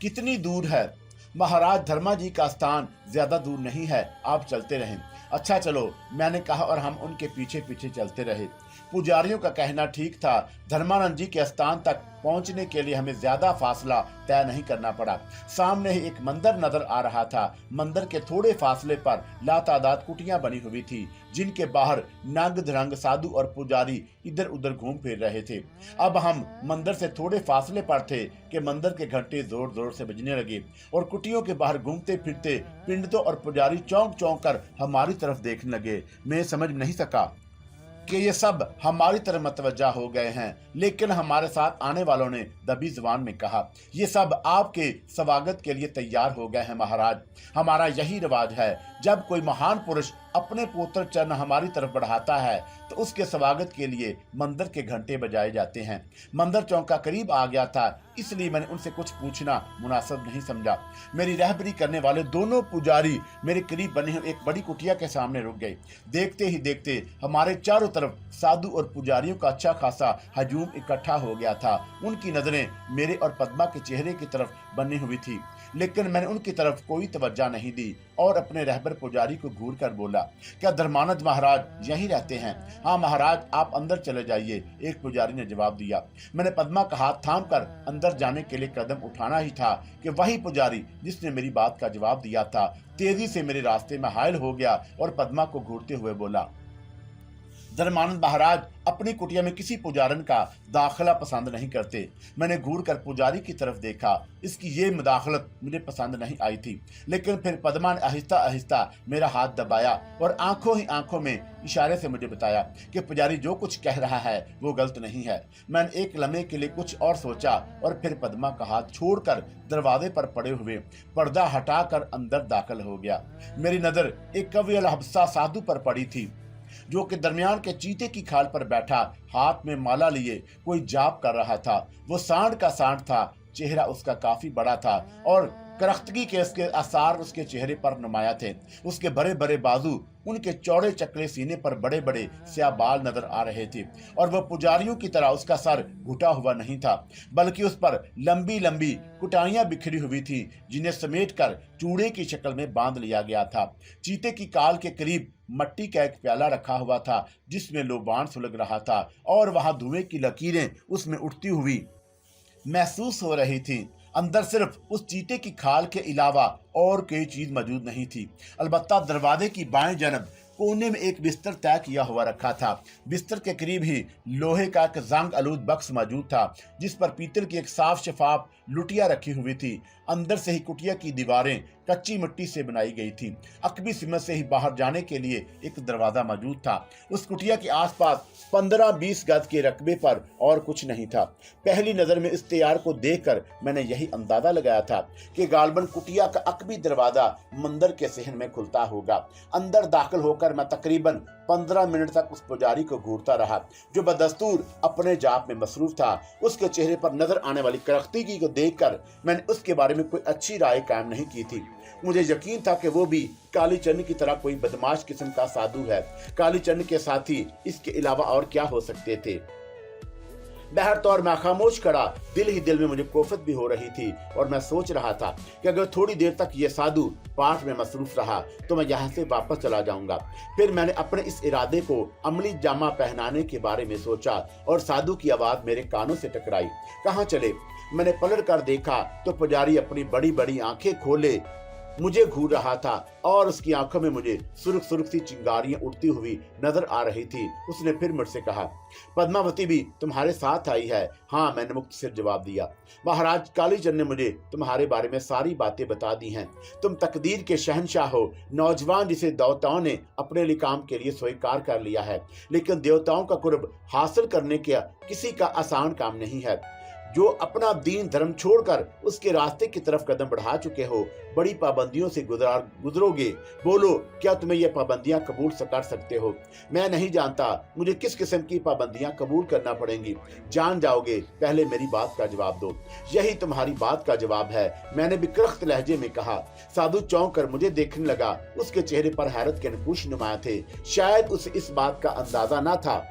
कितनी दूर है? महाराज, धर्मा जी का स्थान ज्यादा दूर नहीं है, आप चलते रहें। अच्छा चलो, मैंने कहा और हम उनके पीछे पीछे चलते रहे। पुजारियों का कहना ठीक था। धर्मानंद जी के स्थान तक पहुंचने के लिए हमें ज्यादा फासला तय नहीं करना पड़ा। सामने ही एक मंदिर नजर आ रहा था। मंदिर के थोड़े फासले पर लातादाद कुटियां बनी हुई थी, जिनके बाहर नंग धरंग साधु और पुजारी इधर उधर घूम फिर रहे थे। अब हम मंदिर से थोड़े फासले पर थे कि मंदिर के घंटे जोर जोर से बजने लगे और कुटियों के बाहर घूमते फिरते पंडितों और पुजारी चौंक चौंक कर हमारी तरफ देखने लगे। मैं समझ नहीं सका कि ये सब हमारी तरफ मतवज्जा हो गए हैं, लेकिन हमारे साथ आने वालों ने दबी जुबान में कहा, ये सब आपके स्वागत के लिए तैयार हो गए हैं महाराज। हमारा यही रिवाज है, जब कोई महान पुरुष अपने पुत्र चरण हमारी तरफ बढ़ाता है तो उसके स्वागत के लिए मंदिर के घंटे बजाए जाते हैं। मंदिर चौका करीब आ गया था, इसलिए मैंने उनसे कुछ पूछना मुनासिब नहीं समझा। मेरी रहबरी करने वाले दोनों पुजारी मेरे करीब बने हुए एक बड़ी कुटिया के सामने रुक गए। देखते ही देखते हमारे चारों तरफ साधु और पुजारियों का अच्छा खासा हजूम इकट्ठा हो गया था। उनकी नजरें मेरे और पद्मा के चेहरे की तरफ बनी हुई थी, लेकिन मैंने उनकी तरफ कोई तवज्जो नहीं दी और अपने रहबर पुजारी को घूर कर बोला, क्या धर्मानंद महाराज यहीं रहते हैं? हाँ महाराज, आप अंदर चले जाइए, एक पुजारी ने जवाब दिया। मैंने पद्मा का हाथ थाम कर अंदर जाने के लिए कदम उठाना ही था कि वही पुजारी जिसने मेरी बात का जवाब दिया था तेजी से मेरे रास्ते में हायल हो गया और पद्मा को घूरते हुए बोला, धर्मानंद महाराज अपनी कुटिया में किसी पुजारन का दाखिला पसंद नहीं करते। मैंने घूर कर पुजारी की तरफ देखा। इसकी ये मुदाखलत मुझे पसंद नहीं आई थी, लेकिन फिर पद्मा ने आहिस्ता आहिस्ता मेरा हाथ दबाया और आंखों ही आंखों में इशारे से मुझे बताया कि पुजारी जो कुछ कह रहा है वो गलत नहीं है। मैंने एक लम्हे के लिए कुछ और सोचा और फिर पद्मा का हाथ छोड़कर दरवाजे पर पड़े हुए पर्दा हटाकर अंदर दाखिल हो गया। मेरी नजर एक कवि अल हब्सा साधु पर पड़ी थी, जो कि दरमियान के चीते की खाल पर बैठा हाथ में माला लिए कोई जाप कर रहा था। वो सांड का सांड था। चेहरा उसका काफी बड़ा था और करख्तगी के उसके आसार उसके चेहरे पर नुमाया थे। उसके बड़े बड़े बाजू, उनके चौड़े चकले सीने पर बड़े बड़े स्याह बाल नजर आ रहे थे और वह पुजारियों की तरह उसका सर घुटा हुआ नहीं था, बल्कि उस पर लंबी लंबी कुटाइयां बिखरी हुई थी, जिन्हें समेटकर चूड़े की शक्ल में बांध लिया गया था। चीते की काल के करीब मट्टी का एक प्याला रखा हुआ था, जिसमें लोबान सुलग रहा था और वहां धुएं की लकीरें उसमें उठती हुई महसूस हो रही थी। अंदर सिर्फ उस चीते की खाल के अलावा और कोई चीज मौजूद नहीं थी। अलबत्ता दरवाजे की बाएं जानब कोने में एक बिस्तर तय किया हुआ रखा था। बिस्तर के करीब ही लोहे का एक जंग आलूद बक्स मौजूद था, जिस पर पीतल की एक साफ शफाफ लुटिया रखी हुई थी। अंदर से ही कुटिया की दीवारें कच्ची मिट्टी से बनाई गई थी। अकबी सिमत से ही बाहर जाने के लिए एक दरवाजा मौजूद था। उस कुटिया के आसपास 15-20 गज के रकबे पर और कुछ नहीं था। पहली नजर में इस तैयार को देखकर मैंने यही अंदाजा लगाया था कि गालबन कुटिया का अकबी दरवाजा मंदिर के सहन में खुलता होगा। अंदर दाखिल होकर मैं तकरीबन 15 मिनट तक उस पुजारी को घूरता रहा, जो बदस्तूर अपने जाप में मसरूफ था। उसके चेहरे पर नजर आने वाली करख्तगी को देखकर मैंने उसके बारे में कोई अच्छी राय कायम नहीं की थी। मुझे यकीन था कि वो भी कालीचंद की तरह कोई बदमाश किस्म का साधु है। कालीचंद के साथी इसके अलावा और क्या हो सकते थे। बहरतौर मैं खामोश खड़ा, दिल ही दिल में मुझे कोफत भी हो रही थी और मैं सोच रहा था कि अगर थोड़ी देर तक ये साधु पाठ में मसरूफ रहा तो मैं यहाँ से वापस चला जाऊंगा। फिर मैंने अपने इस इरादे को अमली जामा पहनाने के बारे में सोचा और साधु की आवाज मेरे कानों से टकराई। कहाँ चले? मैंने पलट कर देखा तो पुजारी अपनी बड़ी बड़ी आंखें खोले मुझे घूर रहा था और उसकी आंखों में मुझे सुर्ख सुर्ख सी चिंगारियां उड़ती हुई नजर आ रही थी। उसने फिर मुझसे कहा, पद्मावती भी तुम्हारे साथ आई है? हाँ, मैंने मुक्त सिर जवाब दिया। महाराज कालीचंद ने मुझे तुम्हारे बारे में सारी बातें बता दी हैं। तुम तकदीर के शहंशाह हो, नौजवान जिसे देवताओं ने अपने लिए काम के लिए स्वीकार कर लिया है, लेकिन देवताओं का कुर्ब हासिल करने का किसी का आसान काम नहीं है। जो अपना दीन धर्म छोड़कर उसके रास्ते की तरफ कदम बढ़ा चुके हो, बड़ी पाबंदियों से गुजरोगे। बोलो, क्या तुम्हें ये पाबंदियां कबूल कर सकते हो? मैं नहीं जानता मुझे किस किस्म की पाबंदियां कबूल करना पड़ेंगी। जान जाओगे, पहले मेरी बात का जवाब दो। यही तुम्हारी बात का जवाब है, मैंने भी करख्त लहजे में कहा। साधु चौंक कर मुझे देखने लगा। उसके चेहरे पर हैरत के नकूश नुमाया थे। शायद उसे इस बात का अंदाजा न था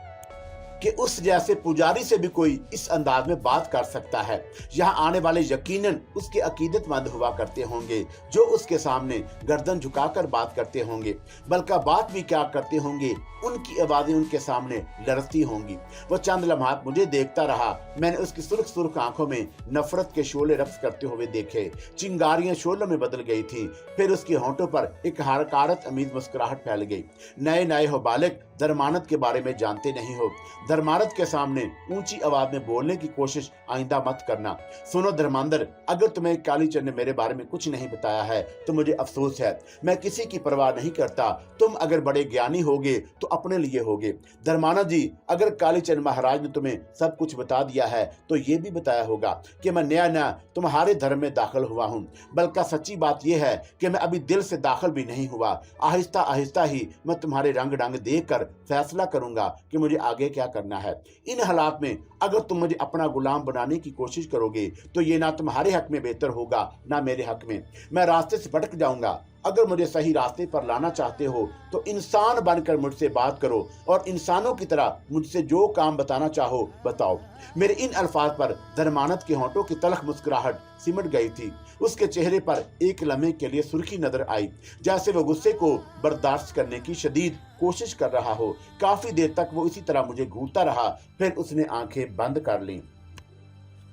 कि उस जैसे पुजारी से भी कोई इस अंदाज में बात कर सकता है। यहाँ आने वाले यकीनन उसके अकीदतमंद हुआ करते होंगे, जो उसके सामने गर्दन झुकाकर बात करते होंगे, बल्कि बात भी क्या करते होंगे, उनकी आवाजें उनके सामने लड़ती होंगी। वो चंद लम्हात मुझे देखता रहा। मैंने उसकी सुर्ख सुर्ख आंखों में नफरत के शोले रक्स करते हुए देखे। चिंगारियां शोलों में बदल गई थी। फिर उसके होंठों पर एक हरकारत अमीज मुस्कुराहट फैल गई। नए नए हो बालिक, धर्मानंद के बारे में जानते नहीं हो। धर्मानंद के सामने ऊंची आवाज में बोलने की कोशिश आइंदा मत करना। सुनो धर्मांदर, अगर तुम्हें कालीचंद ने मेरे बारे में कुछ नहीं बताया है तो मुझे अफसोस है। मैं किसी की परवाह नहीं करता। तुम अगर बड़े ज्ञानी होगे तो अपने लिए होगे। धर्मानंद जी, अगर कालीचंद महाराज ने तुम्हें सब कुछ बता दिया है तो ये भी बताया होगा कि मैं नया नया तुम्हारे धर्म में दाखिल हुआ हूँ। बल्कि सच्ची बात यह है कि मैं अभी दिल से दाखिल भी नहीं हुआ। आहिस्ता आहिस्ता ही मैं तुम्हारे रंग ढंग देख कर फैसला करूंगा कि मुझे आगे क्या करना है। इन हालात में अगर तुम मुझे अपना गुलाम बनाने की कोशिश करोगे तो ये ना तुम्हारे हक में बेहतर होगा ना मेरे हक में। मैं रास्ते से भटक जाऊंगा। अगर मुझे सही रास्ते पर लाना चाहते हो तो इंसान बनकर मुझसे बात करो और इंसानों की तरह मुझसे जो काम बताना चाहो बताओ। मेरे इन अल्फाज पर धर्मानंद के होंठों की तलख मुस्कुराहट सिमट गई थी। उसके चेहरे पर एक लम्हे के लिए सुर्खी नजर आई, जैसे वो गुस्से को बर्दाश्त करने की शदीद कोशिश कर रहा हो। काफी देर तक वो इसी तरह मुझे घूरता रहा, फिर उसने आंखें बंद कर लीं।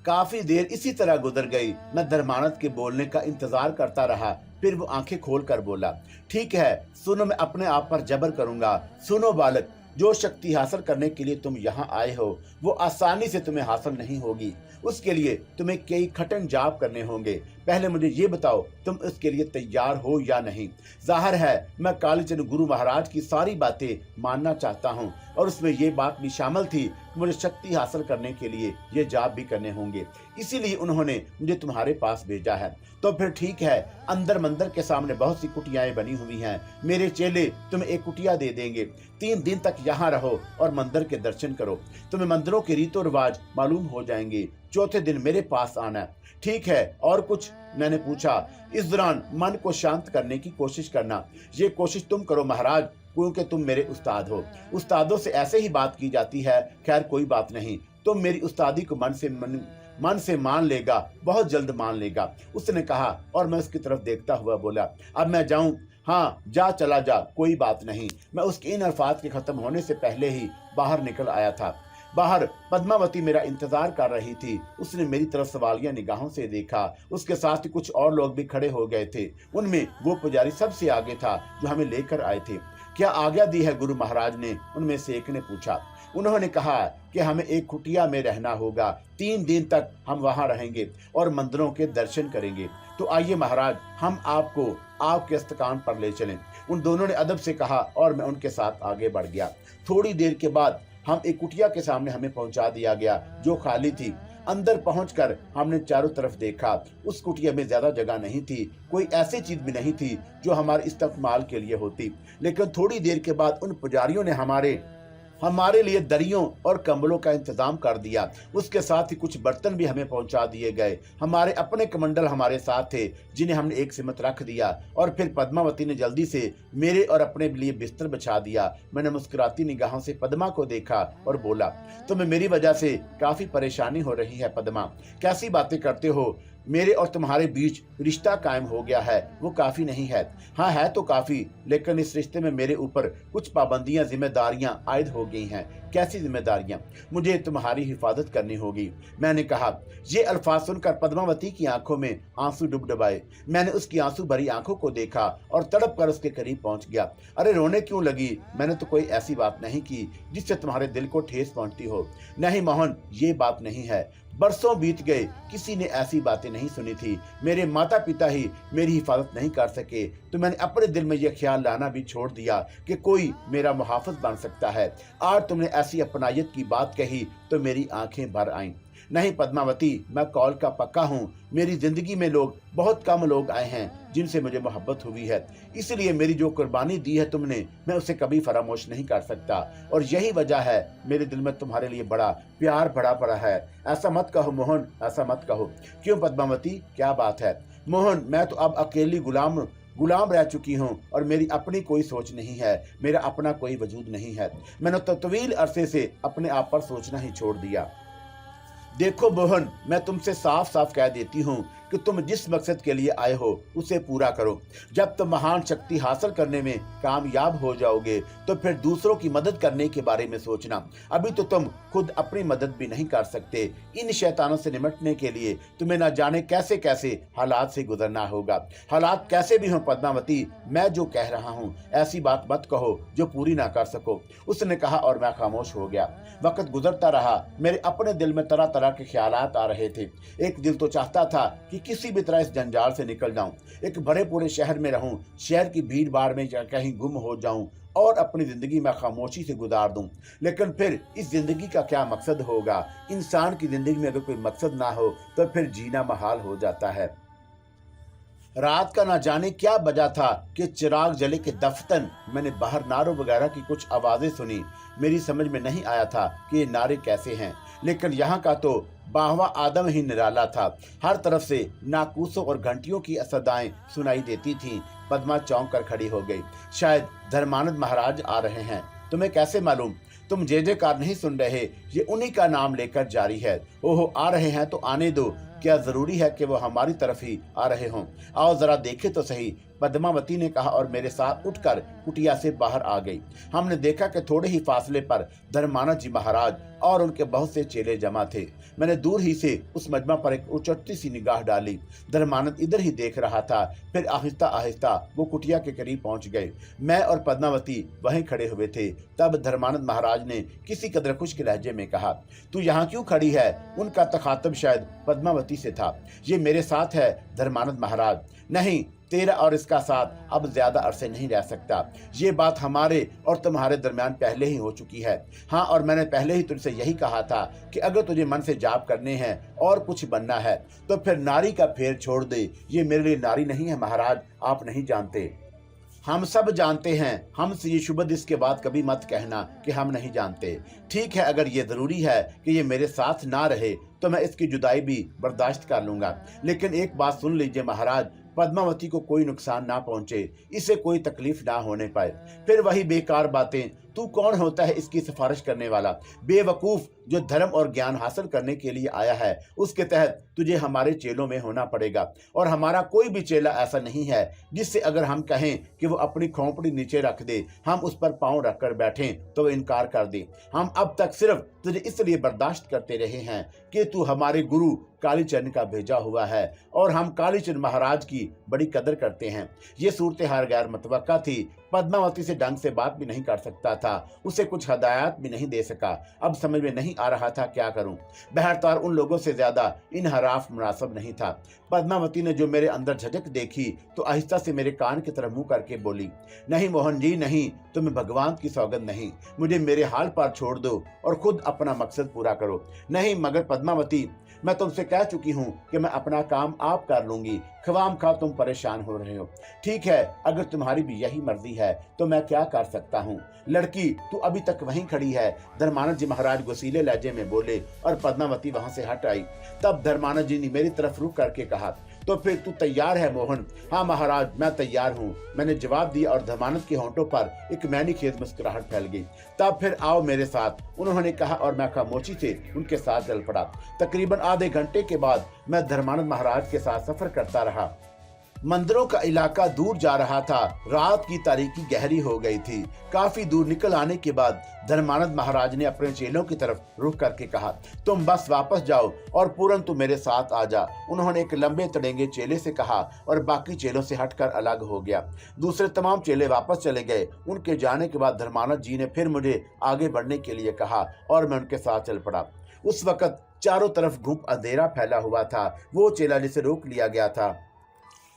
काफी देर इसी तरह गुजर गई। मैं धर्मानंद के बोलने का इंतजार करता रहा। फिर वो आंखें खोल कर बोला, ठीक है, सुनो, मैं अपने आप पर जबर करूंगा। सुनो बालक, जो शक्ति हासिल करने के लिए तुम यहाँ आए हो वो आसानी से तुम्हें हासिल नहीं होगी। उसके लिए तुम्हें कई कठिन जाप करने होंगे। पहले मुझे ये बताओ तुम इसके लिए तैयार हो या नहीं। जाहिर है मैं कालीचरण गुरु महाराज की सारी बातें मानना चाहता हूँ और उसमें ये बात भी शामिल थी कि मुझे शक्ति हासिल करने के लिए ये जाप भी करने होंगे, इसीलिए उन्होंने मुझे तुम्हारे पास भेजा है। तो फिर ठीक है, अंदर मंदिर के सामने बहुत सी कुटियाएं बनी हुई हैं। मेरे चेले तुम्हें एक कुटिया दे देंगे। 3 दिन तक यहाँ रहो और मंदिर के दर्शन करो। तुम्हें मंदिरों के रीतो रिवाज मालूम हो जाएंगे। चौथे दिन मेरे पास आना। ठीक है, और कुछ? मैंने पूछा। इस दौरान मन को शांत करने की कोशिश करना। ये कोशिश तुम करो महाराज, क्योंकि तुम मेरे उस्ताद हो। उस्तादों से ऐसे ही बात की जाती है। खैर कोई बात नहीं, तुम मेरी उस्तादी को मन से मान लेगा, बहुत जल्द मान लेगा। उसने कहा और मैं उसकी तरफ देखता हुआ बोला, अब मैं जाऊं? हाँ जा, चला जा, कोई बात नहीं। मैं उसके इन अल्फाज के खत्म होने से पहले ही बाहर निकल आया था। बाहर पद्मावती मेरा इंतजार कर रही थी। उसने मेरी तरफ सवालिया निगाहों से देखा। उसके साथ ही कुछ और लोग भी खड़े हो गए थे। उनमें वो पुजारी सबसे आगे था जो हमें लेकर आए थे। क्या आज्ञा दी है गुरु महाराज ने? उनमें से एक ने पूछा। उन्होंने कहा कि हमें एक कुटिया में रहना होगा। 3 दिन तक हम वहां रहेंगे और मंदिरों के दर्शन करेंगे। तो आइए महाराज, हम आपको आपके स्थान पर ले चलें। उन दोनों ने अदब से कहा और मैं उनके साथ आगे बढ़ गया। थोड़ी देर के बाद हम एक कुटिया के सामने हमें पहुंचा दिया गया जो खाली थी। अंदर पहुंचकर हमने चारों तरफ देखा। उस कुटिया में ज्यादा जगह नहीं थी। कोई ऐसी चीज भी नहीं थी जो हमारे इस्तेमाल के लिए होती। लेकिन थोड़ी देर के बाद उन पुजारियों ने हमारे लिए दरियों और कंबलों का इंतजाम कर दिया। उसके साथ ही कुछ बर्तन भी हमें पहुंचा दिए गए। हमारे अपने कमंडल हमारे साथ थे जिन्हें हमने एक सिमत रख दिया। और फिर पद्मावती ने जल्दी से मेरे और अपने लिए बिस्तर बिछा दिया। मैंने मुस्कुराती निगाहों से पद्मा को देखा और बोला, तुम्हें मेरी वजह से काफी परेशानी हो रही है पद्मा। कैसी बातें करते हो? मेरे और तुम्हारे बीच रिश्ता कायम हो गया है, वो काफी नहीं है। हाँ है तो काफी, लेकिन इस रिश्ते में मेरे ऊपर कुछ पाबंदियां, जिम्मेदारियां आयद हो गई हैं। कैसी जिम्मेदारियां? मुझे तुम्हारी हिफाजत करनी होगी। मैंने कहा। ये अल्फाज सुनकर पद्मावती की आंखों में आंसू डुबडुबाए। मैंने उसकी आंसू भरी आंखों को देखा और तड़प कर उसके करीब पहुंच गया। अरे रोने क्यों लगी? मैंने तो कोई ऐसी बात नहीं की जिससे तुम्हारे दिल को ठेस पहुंचती हो। नहीं मोहन, ये बात नहीं है। बरसों बीत गए, किसी ने ऐसी बातें नहीं सुनी थी। मेरे माता पिता ही मेरी हिफाजत नहीं कर सके तो मैंने अपने दिल में यह ख्याल लाना भी छोड़ दिया कि कोई मेरा मुहाफिज बन सकता है। आज तुमने ऐसी अपनायत की बात कही तो मेरी आंखें भर आईं। नहीं पद्मावती, मैं कौल का पक्का हूँ। मेरी जिंदगी में बहुत कम लोग आए हैं जिनसे मुझे मोहब्बत हुई है, इसलिए मेरी जो कुर्बानी दी है तुमने, मैं उसे कभी फरामोश नहीं कर सकता। और यही वजह है मेरे दिल में तुम्हारे लिए बड़ा प्यार भरा पड़ा है। ऐसा मत कहो मोहन, ऐसा मत कहो। क्यों पद्मावती, क्या बात है? मोहन, मैं तो अब अकेली गुलाम रह चुकी हूँ और मेरी अपनी कोई सोच नहीं है। मेरा अपना कोई वजूद नहीं है। मैंने तो तवील अरसे से अपने आप पर सोचना ही छोड़ दिया। देखो मोहन, मैं तुमसे साफ साफ कह देती हूँ कि तुम जिस मकसद के लिए आए हो उसे पूरा करो। जब तुम महान शक्ति हासिल करने में कामयाब हो जाओगे तो फिर दूसरों की मदद करने के बारे में सोचना। अभी तो तुम खुद अपनी मदद भी नहीं कर सकते। इन शैतानों से निपटने के लिए तुम्हें न जाने कैसे कैसे हालात से गुजरना होगा। हालात कैसे भी हों पद्मावती, मैं जो कह रहा हूँ ऐसी बात मत कहो जो पूरी ना कर सको। उसने कहा और मैं खामोश हो गया। वक्त गुजरता रहा। मेरे अपने दिल में तरह तरह के ख्यालात आ रहे थे। एक दिल तो चाहता था कि किसी भी तरह इस जंजाल से निकल जाऊं, एक भरे पूरे शहर में रहूं, शहर की भीड़ भाड़ में कहीं गुम हो जाऊं और अपनी जिंदगी में खामोशी से गुजार दूं। लेकिन फिर इस जिंदगी का क्या मकसद होगा? इंसान की जिंदगी में अगर कोई मकसद ना हो तो फिर जीना महाल हो जाता है। रात का ना जाने क्या बजा था कि चिराग जले के दफ्तन। मैंने बाहर नारों वगैरह की कुछ आवाजें सुनी। मेरी समझ में नहीं आया था कि ये नारे कैसे हैं, लेकिन यहाँ का तो बाहवा आदम ही निराला था। हर तरफ से नाकूसों और घंटियों की सदाएं सुनाई देती थीं। पद्मा चौंक कर खड़ी हो गई। शायद धर्मानंद महाराज आ रहे हैं। तुम्हें कैसे मालूम? तुम जे जयकार नहीं सुन रहे? ये उन्हीं का नाम लेकर जारी है। ओहो, आ रहे हैं तो आने दो। क्या जरूरी है कि वो हमारी तरफ ही आ रहे हों? आओ जरा देखे तो सही, पद्मावती ने कहा और मेरे साथ उठकर कुटिया से बाहर आ गई। हमने देखा कि थोड़े ही फासले पर धर्मानंद जी महाराज और उनके बहुत से चेले जमा थे। मैंने दूर ही से उस मजमा पर एक उचटती सी निगाह डाली। धर्मानंद इधर ही देख रहा था। फिर आहिस्ता आहिस्ता वो कुटिया के करीब पहुंच गए। मैं और पद्मावती वहीं खड़े हुए थे। तब धर्मानंद महाराज ने किसी कदर खुश्क लहजे में कहा, तू यहाँ क्यों खड़ी है? उनका तखातब शायद पद्मावती से था। ये मेरे साथ है धर्मानंद महाराज। नहीं, तेरा और इसका साथ अब ज्यादा अरसे नहीं रह सकता। ये बात हमारे और तुम्हारे दरमियान पहले ही हो चुकी है। हाँ, और मैंने पहले ही तुझसे यही कहा था कि अगर तुझे मन से जाप करने हैं और कुछ बनना है तो फिर नारी का फेर छोड़ दे। ये मेरे लिए नारी नहीं है महाराज, आप नहीं जानते। हम सब जानते हैं। हमसे ये शुभ इसके बाद कभी मत कहना कि हम नहीं जानते। ठीक है, अगर ये जरूरी है कि ये मेरे साथ ना रहे तो मैं इसकी जुदाई भी बर्दाश्त कर लूंगा। लेकिन एक बात सुन लीजिए महाराज, पद्मावती को कोई नुकसान ना पहुंचे, इसे कोई तकलीफ ना होने पाए। फिर वही बेकार बातें। तू कौन होता है इसकी सिफारिश करने वाला? बेवकूफ, जो धर्म और ज्ञान हासिल करने के लिए आया है उसके तहत तुझे हमारे चेलों में होना पड़ेगा। और हमारा कोई भी चेला ऐसा नहीं है जिससे अगर हम कहें कि वो अपनी खोपड़ी नीचे रख दे, हम उस पर पांव रखकर बैठें तो वो इनकार कर दे। हम अब तक सिर्फ तुझे इसलिए बर्दाश्त करते रहे हैं कि तू हमारे गुरु कालीचरण का भेजा हुआ है और हम कालीचरण महाराज की बड़ी कदर करते हैं। ये सूरत हाल गैर मुतवक्का थी। पद्मावती से ढंग से बात भी नहीं कर सकता था, उसे कुछ हदायत भी नहीं दे सका। अब समझ में नहीं आ रहा था क्या करूं। बहरतार उन लोगों से ज्यादा इनहराफ मुनासिब नहीं था। पद्मावती ने जो मेरे अंदर झटक देखी तो आहिस्ता से मेरे कान की तरफ मुंह करके बोली, नहीं मोहन जी नहीं, तुम्हें भगवान की सौगंध नहीं, मुझे मेरे हाल पर छोड़ दो और खुद अपना मकसद पूरा करो। नहीं मगर पद्मावती, मैं तुमसे कह चुकी हूँ कि मैं अपना काम आप कर लूंगी। ख्वाम खा तुम परेशान हो रहे हो। ठीक है, अगर तुम्हारी भी यही मर्जी है तो मैं क्या कर सकता हूँ। लड़की, तू अभी तक वहीं खड़ी है, धर्मानंद जी महाराज गुस्सीले लहजे में बोले और पद्मावती वहां से हट आई। तब धर्मानंद जी ने मेरी तरफ रुक करके कहा, तो फिर तू तैयार है मोहन? हाँ महाराज, मैं तैयार हूँ, मैंने जवाब दिया और धर्मानंद के होंठों पर एक मैनी खेत मुस्कुराहट फैल गई। तब फिर आओ मेरे साथ, उन्होंने कहा और मैं खामोशी से उनके साथ चल पड़ा। तकरीबन आधे घंटे के बाद मैं धर्मानंद महाराज के साथ सफर करता रहा। मंदिरों का इलाका दूर जा रहा था। रात की तारीकी गहरी हो गई थी। काफी दूर निकल आने के बाद धर्मानंद महाराज ने अपने चेलों की तरफ रुख करके कहा, तुम बस वापस जाओ और पूरन तू मेरे साथ आ जा। उन्होंने एक लंबे तड़ेंगे चेले से कहा और बाकी चेलों से हटकर अलग हो गया। दूसरे तमाम चेले वापस चले गए। उनके जाने के बाद धर्मानंद जी ने फिर मुझे आगे बढ़ने के लिए कहा और मैं उनके साथ चल पड़ा। उस वक्त चारों तरफ घुप अंधेरा फैला हुआ था। वो चेला जिसे रोक लिया गया था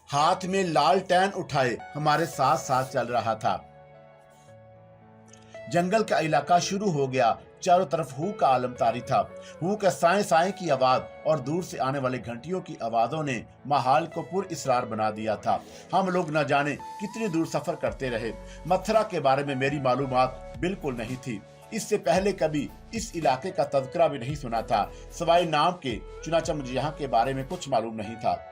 हाथ में लालटेन उठाए हमारे साथ साथ चल रहा था। जंगल का इलाका शुरू हो गया। चारों तरफ हू का आलम तारी था। हू का साए साए की आवाज और दूर से आने वाली घंटियों की आवाजों ने माहौल को पुर इसरार बना दिया था। हम लोग न जाने कितनी दूर सफर करते रहे। मथुरा के बारे में मेरी मालूमात बिल्कुल नहीं थी। इससे पहले कभी इस इलाके का तज़किरा भी नहीं सुना था, सवाई नाम के। चुनाचा मुझे यहाँ के बारे में कुछ मालूम नहीं था।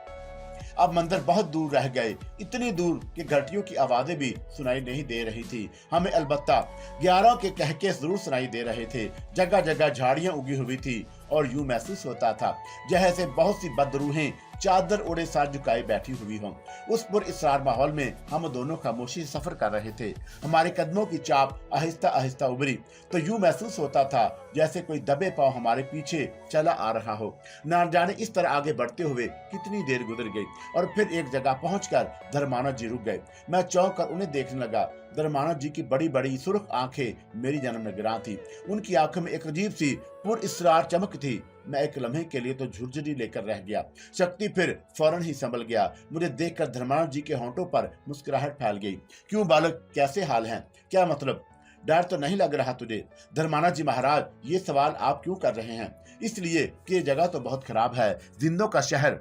अब मंदिर बहुत दूर रह गए, इतनी दूर कि घंटियों की आवाजें भी सुनाई नहीं दे रही थी। हमें अलबत्ता 11 के कहके जरूर सुनाई दे रहे थे। जगह जगह झाड़ियां उगी हुई थी और यूं महसूस होता था जैसे बहुत सी बदरूहें चादर ओढ़े साथ झुकाए बैठी हुई हों। उस पुर इसरार माहौल में हम दोनों खामोशी से सफर कर रहे थे। हमारे कदमों की चाप आहिस्ता आहिस्ता उभरी तो यूं महसूस होता था जैसे कोई दबे पांव हमारे पीछे चला आ रहा हो। न जाने इस तरह आगे बढ़ते हुए कितनी देर गुजर गई और फिर एक जगह पहुंचकर धर्मानंद जी रुक गए। मैं चौंक कर उन्हें देखने लगा। धर्मानंद जी की बड़ी बड़ी सुर्ख आंखें मेरी जन्म निगरां थी। उनकी आंखों में एक अजीब सी पुर इसरार चमक थी। मैं एक लम्हे के लिए तो झुरझुरी लेकर रह गया। शक्ति फिर फौरन ही संभल गया। मुझे देखकर धर्मानंद जी के होंठों पर मुस्कुराहट फैल गई। क्यों बालक, कैसे हाल हैं? क्या मतलब, डर तो नहीं लग रहा तुझे? धर्मानंद जी महाराज, ये सवाल आप क्यों कर रहे हैं? इसलिए कि ये जगह तो बहुत खराब है। जिंदों का शहर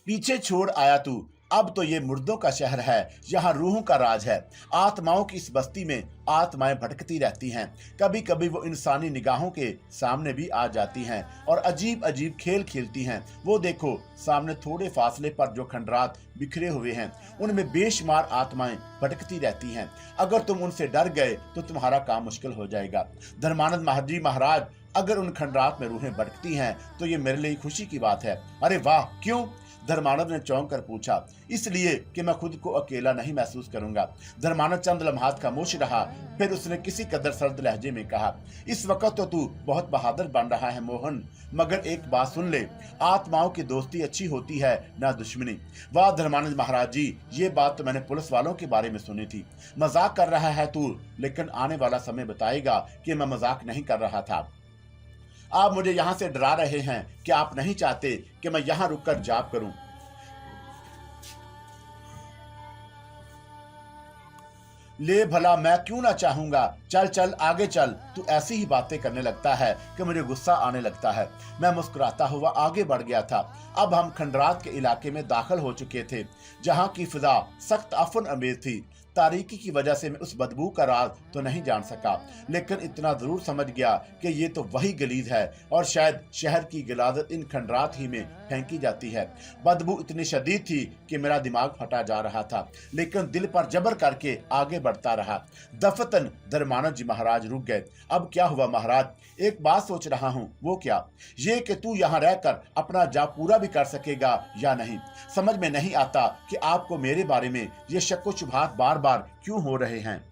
पीछे छोड़ आया तू, अब तो ये मुर्दों का शहर है। यहाँ रूहों का राज है। आत्माओं की इस बस्ती में आत्माएं भटकती रहती हैं। कभी कभी वो इंसानी निगाहों के सामने भी आ जाती हैं और अजीब अजीब खेल खेलती हैं। वो देखो, सामने थोड़े फासले पर जो खंडरात बिखरे हुए हैं, उनमें बेशुमार आत्माएं भटकती रहती हैं। अगर तुम उनसे डर गए तो तुम्हारा काम मुश्किल हो जाएगा। धर्मानंद महाजी महाराज, अगर उन खंडरात में रूहें भटकती हैं तो ये मेरे लिए खुशी की बात है। अरे वाह, क्यों? धर्मानंद ने चौंक कर पूछा। इसलिए कि मैं खुद को अकेला नहीं महसूस करूंगा। धर्मानंद चंद लम्हात खामोश रहा, फिर उसने किसी कदर सर्द लहजे में कहा, इस वक्त तो तू बहुत बहादुर बन रहा है मोहन, मगर एक बात सुन ले, आत्माओं की दोस्ती अच्छी होती है ना दुश्मनी। वाह धर्मानंद महाराज जी, ये बात तो मैंने पुलिस वालों के बारे में सुनी थी। मजाक कर रहा है तू, लेकिन आने वाला समय बताएगा कि मैं मजाक नहीं कर रहा था। आप मुझे यहां से डरा रहे हैं कि आप नहीं चाहते कि मैं यहां रुककर जाप करूं। ले भला, मैं क्यों ना चाहूंगा। चल चल आगे चल। तू ऐसी ही बातें करने लगता है कि मुझे गुस्सा आने लगता है। मैं मुस्कुराता हुआ आगे बढ़ गया था। अब हम खंडरात के इलाके में दाखिल हो चुके थे, जहां की फिजा सख्त अफन अमेज थी। तारीकी की वजह से मैं उस बदबू का राज तो नहीं जान सका, लेकिन इतना जरूर समझ गया कि ये तो वही गलीज है और शायद शहर की गिलादत इन खंडरात ही में फेंकी जाती है। बदबू इतनी शदीद थी कि मेरा दिमाग फटा जा रहा था, लेकिन दिल पर जबर करके आगे बढ़ता रहा। दफतन धर्मानंद जी महाराज रुक गए। अब क्या हुआ महाराज? एक बात सोच रहा हूँ। वो क्या? ये कि तू यहाँ रहकर अपना जाप पूरा भी कर सकेगा या नहीं। समझ में नहीं आता कि आपको मेरे बारे में ये शक व शुबहात बार बार क्यों हो रहे हैं।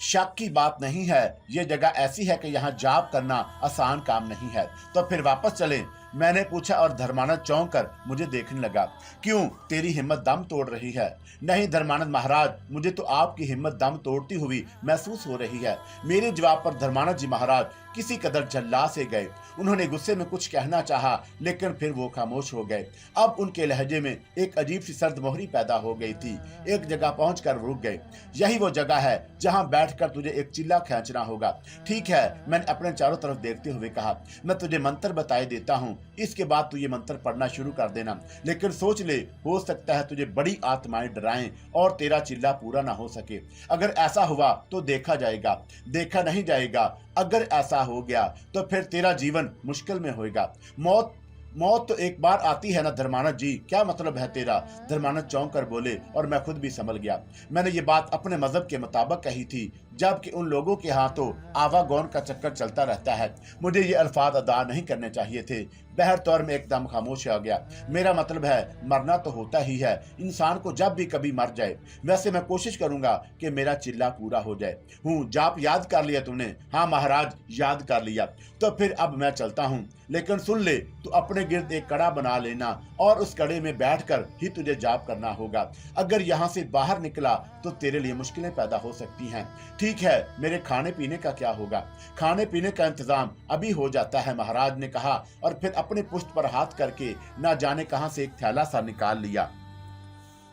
शक की बात नहीं है, ये जगह ऐसी है कि यहाँ जाप करना आसान काम नहीं है। तो फिर वापस चलें, मैंने पूछा और धर्मानंद चौंक कर मुझे देखने लगा। क्यों, तेरी हिम्मत दम तोड़ रही है? नहीं धर्मानंद महाराज, मुझे तो आपकी हिम्मत दम तोड़ती हुई महसूस हो रही है। मेरे जवाब पर धर्मानंद जी महाराज किसी कदर झल्ला से गए। उन्होंने गुस्से में कुछ कहना चाहा, लेकिन फिर वो खामोश हो गए। अब उनके लहजे में एक अजीब सी सर्द मोहरी पैदा हो गई थी। एक जगह पहुंचकर रुक गए। यही वो जगह है जहां बैठकर तुझे एक चिल्ला खींचना होगा। ठीक है, मैंने अपने चारों तरफ देखते हुए कहा, मैं तुझे मंत्र बताए देता हूँ, इसके बाद तू ये मंत्र पढ़ना शुरू कर देना। लेकिन सोच ले, हो सकता है तुझे बड़ी आत्माएं डराएं और तेरा चिल्ला पूरा ना हो सके। अगर ऐसा हुआ तो देखा जाएगा, देखा नहीं जाएगा। अगर ऐसा हो गया तो फिर तेरा जीवन मुश्किल में होगा। मौत तो एक बार आती है ना धर्मानंद जी, क्या मतलब है तेरा? धर्मानंद चौंक कर बोले और मैं खुद भी समझ गया। मैंने ये बात अपने मजहब के मुताबिक कही थी, जबकि उन लोगों के हाथों आवागौन का चक्कर चलता रहता है। मुझे ये अल्फाज अदा नहीं करने चाहिए थे। बहर तौर में एकदम खामोश हो गया। मेरा मतलब है, मरना तो होता ही है इंसान को, जब भी कभी मर जाए। वैसे मैं कोशिश करूंगा कि मेरा चिल्ला पूरा हो जाए। जाप याद कर लिया तूने? हाँ महाराज, याद कर लिया। तो फिर अब मैं चलता हूँ, लेकिन सुन ले, तू अपने गिर्द एक कड़ा बना लेना और उस कड़े में बैठकर ही तुझे जाप करना होगा। अगर यहाँ से बाहर निकला तो तेरे लिए मुश्किलें पैदा हो सकती हैं। ठीक है, मेरे खाने पीने का क्या होगा? खाने पीने का इंतजाम अभी हो जाता है, महाराज ने कहा और फिर अपने पुष्ट पर हाथ करके ना जाने कहां से एक थैला सा निकाल लिया।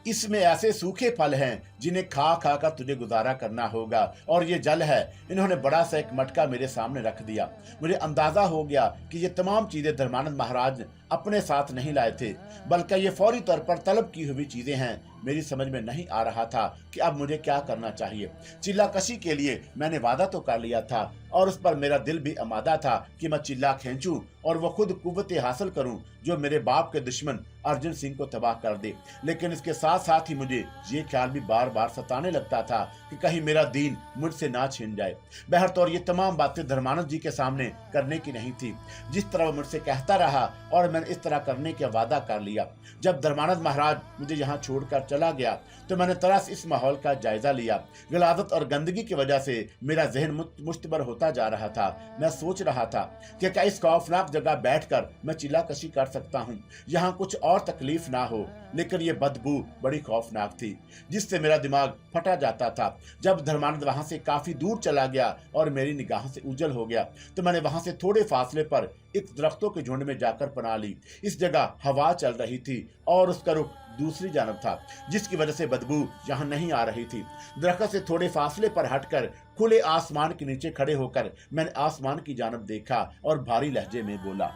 इसमें ऐसे सूखे फल हैं जिन्हें खा खा कर तुझे गुजारा करना होगा, और ये जल है। इन्होंने बड़ा सा एक मटका मेरे सामने रख दिया। मुझे अंदाजा हो गया कि ये तमाम चीजें धर्मानंद महाराज अपने साथ नहीं लाए थे, बल्कि ये फौरी तौर पर तलब की हुई चीजें हैं। मेरी समझ में नहीं आ रहा था कि अब मुझे क्या करना चाहिए। चिल्ला कशी के लिए मैंने वादा तो कर लिया था और उस पर मेरा दिल भी आमादा था कि मैं चिल्ला खींचूं और वो खुद कुव्वतें हासिल करूं जो मेरे बाप के दुश्मन अर्जुन सिंह को तबाह कर दे। लेकिन इसके साथ साथ ही मुझे ये ख्याल भी बार बार सताने लगता था कि कहीं मेरा दीन मुझसे ना छिन जाए। बहरतौर ये तमाम बातें धर्मानंद जी के सामने करने की नहीं थी। जिस तरह वो मुझसे कहता रहा और मैंने इस तरह करने का वादा कर लिया। जब धर्मानंद महाराज मुझे यहाँ छोड़कर चला गया तो मैंने तरह से इस माहौल का जायजा लिया। गलादत और गंदगी की वजह से मेरा जहन मुश्तबर होता जा रहा था। मैं सोच रहा था कि क्या इस खौफनाक जगह बैठकर मैं चिल्ला कशी कर सकता हूँ, यहाँ कुछ और तकलीफ ना हो। लेकिन ये बदबू बड़ी खौफनाक थी जिससे मेरा दिमाग फटा जाता था। जब धर्मानंद वहां से काफी दूर चला गया और मेरी निगाहों से उजल हो गया तो मैंने वहां से थोड़े फासले पर एक दरख्तों के झुंड में जाकर पनाह ली। इस जगह हवा चल रही थी और उसका रुख दूसरी जानब था, जिसकी वजह से बदबू यहाँ नहीं आ रही थी। दरख्त से थोड़े फासले पर हटकर खुले आसमान के नीचे खड़े होकर मैंने आसमान की जानब देखा और भारी लहजे में बोला,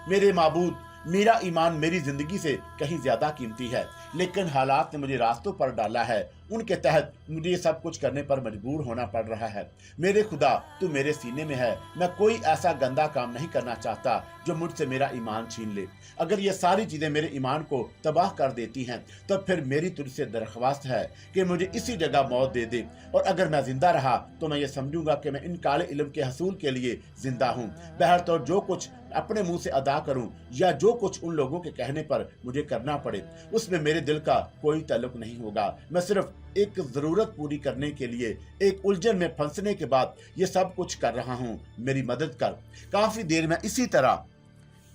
मेरे माबूद, मेरा ईमान मेरी जिंदगी से कहीं ज्यादा कीमती है, लेकिन हालात ने मुझे रास्तों पर डाला है, उनके तहत मुझे ये सब कुछ करने पर मजबूर होना पड़ रहा है। मेरे खुदा, तू मेरे सीने में है। मैं कोई ऐसा गंदा काम नहीं करना चाहता जो मुझसे मेरा ईमान छीन ले। अगर ये सारी चीजें मेरे ईमान को तबाह कर देती हैं तो फिर मेरी तुझसे दरख्वास्त है कि मुझे इसी जगह मौत दे दे, और अगर मैं जिंदा रहा तो मैं ये समझूंगा कि मैं इन काले इल्म के हसूल के लिए जिंदा हूँ। बहरतौर जो कुछ अपने मुंह से अदा करूं या जो कुछ उन लोगों के कहने पर मुझे करना पड़े, उसमें मेरे दिल का कोई ताल्लुक नहीं होगा। मैं सिर्फ एक जरूरत पूरी करने के लिए एक उलझन में फंसने के बाद ये सब कुछ कर रहा हूं, मेरी मदद कर। काफी देर में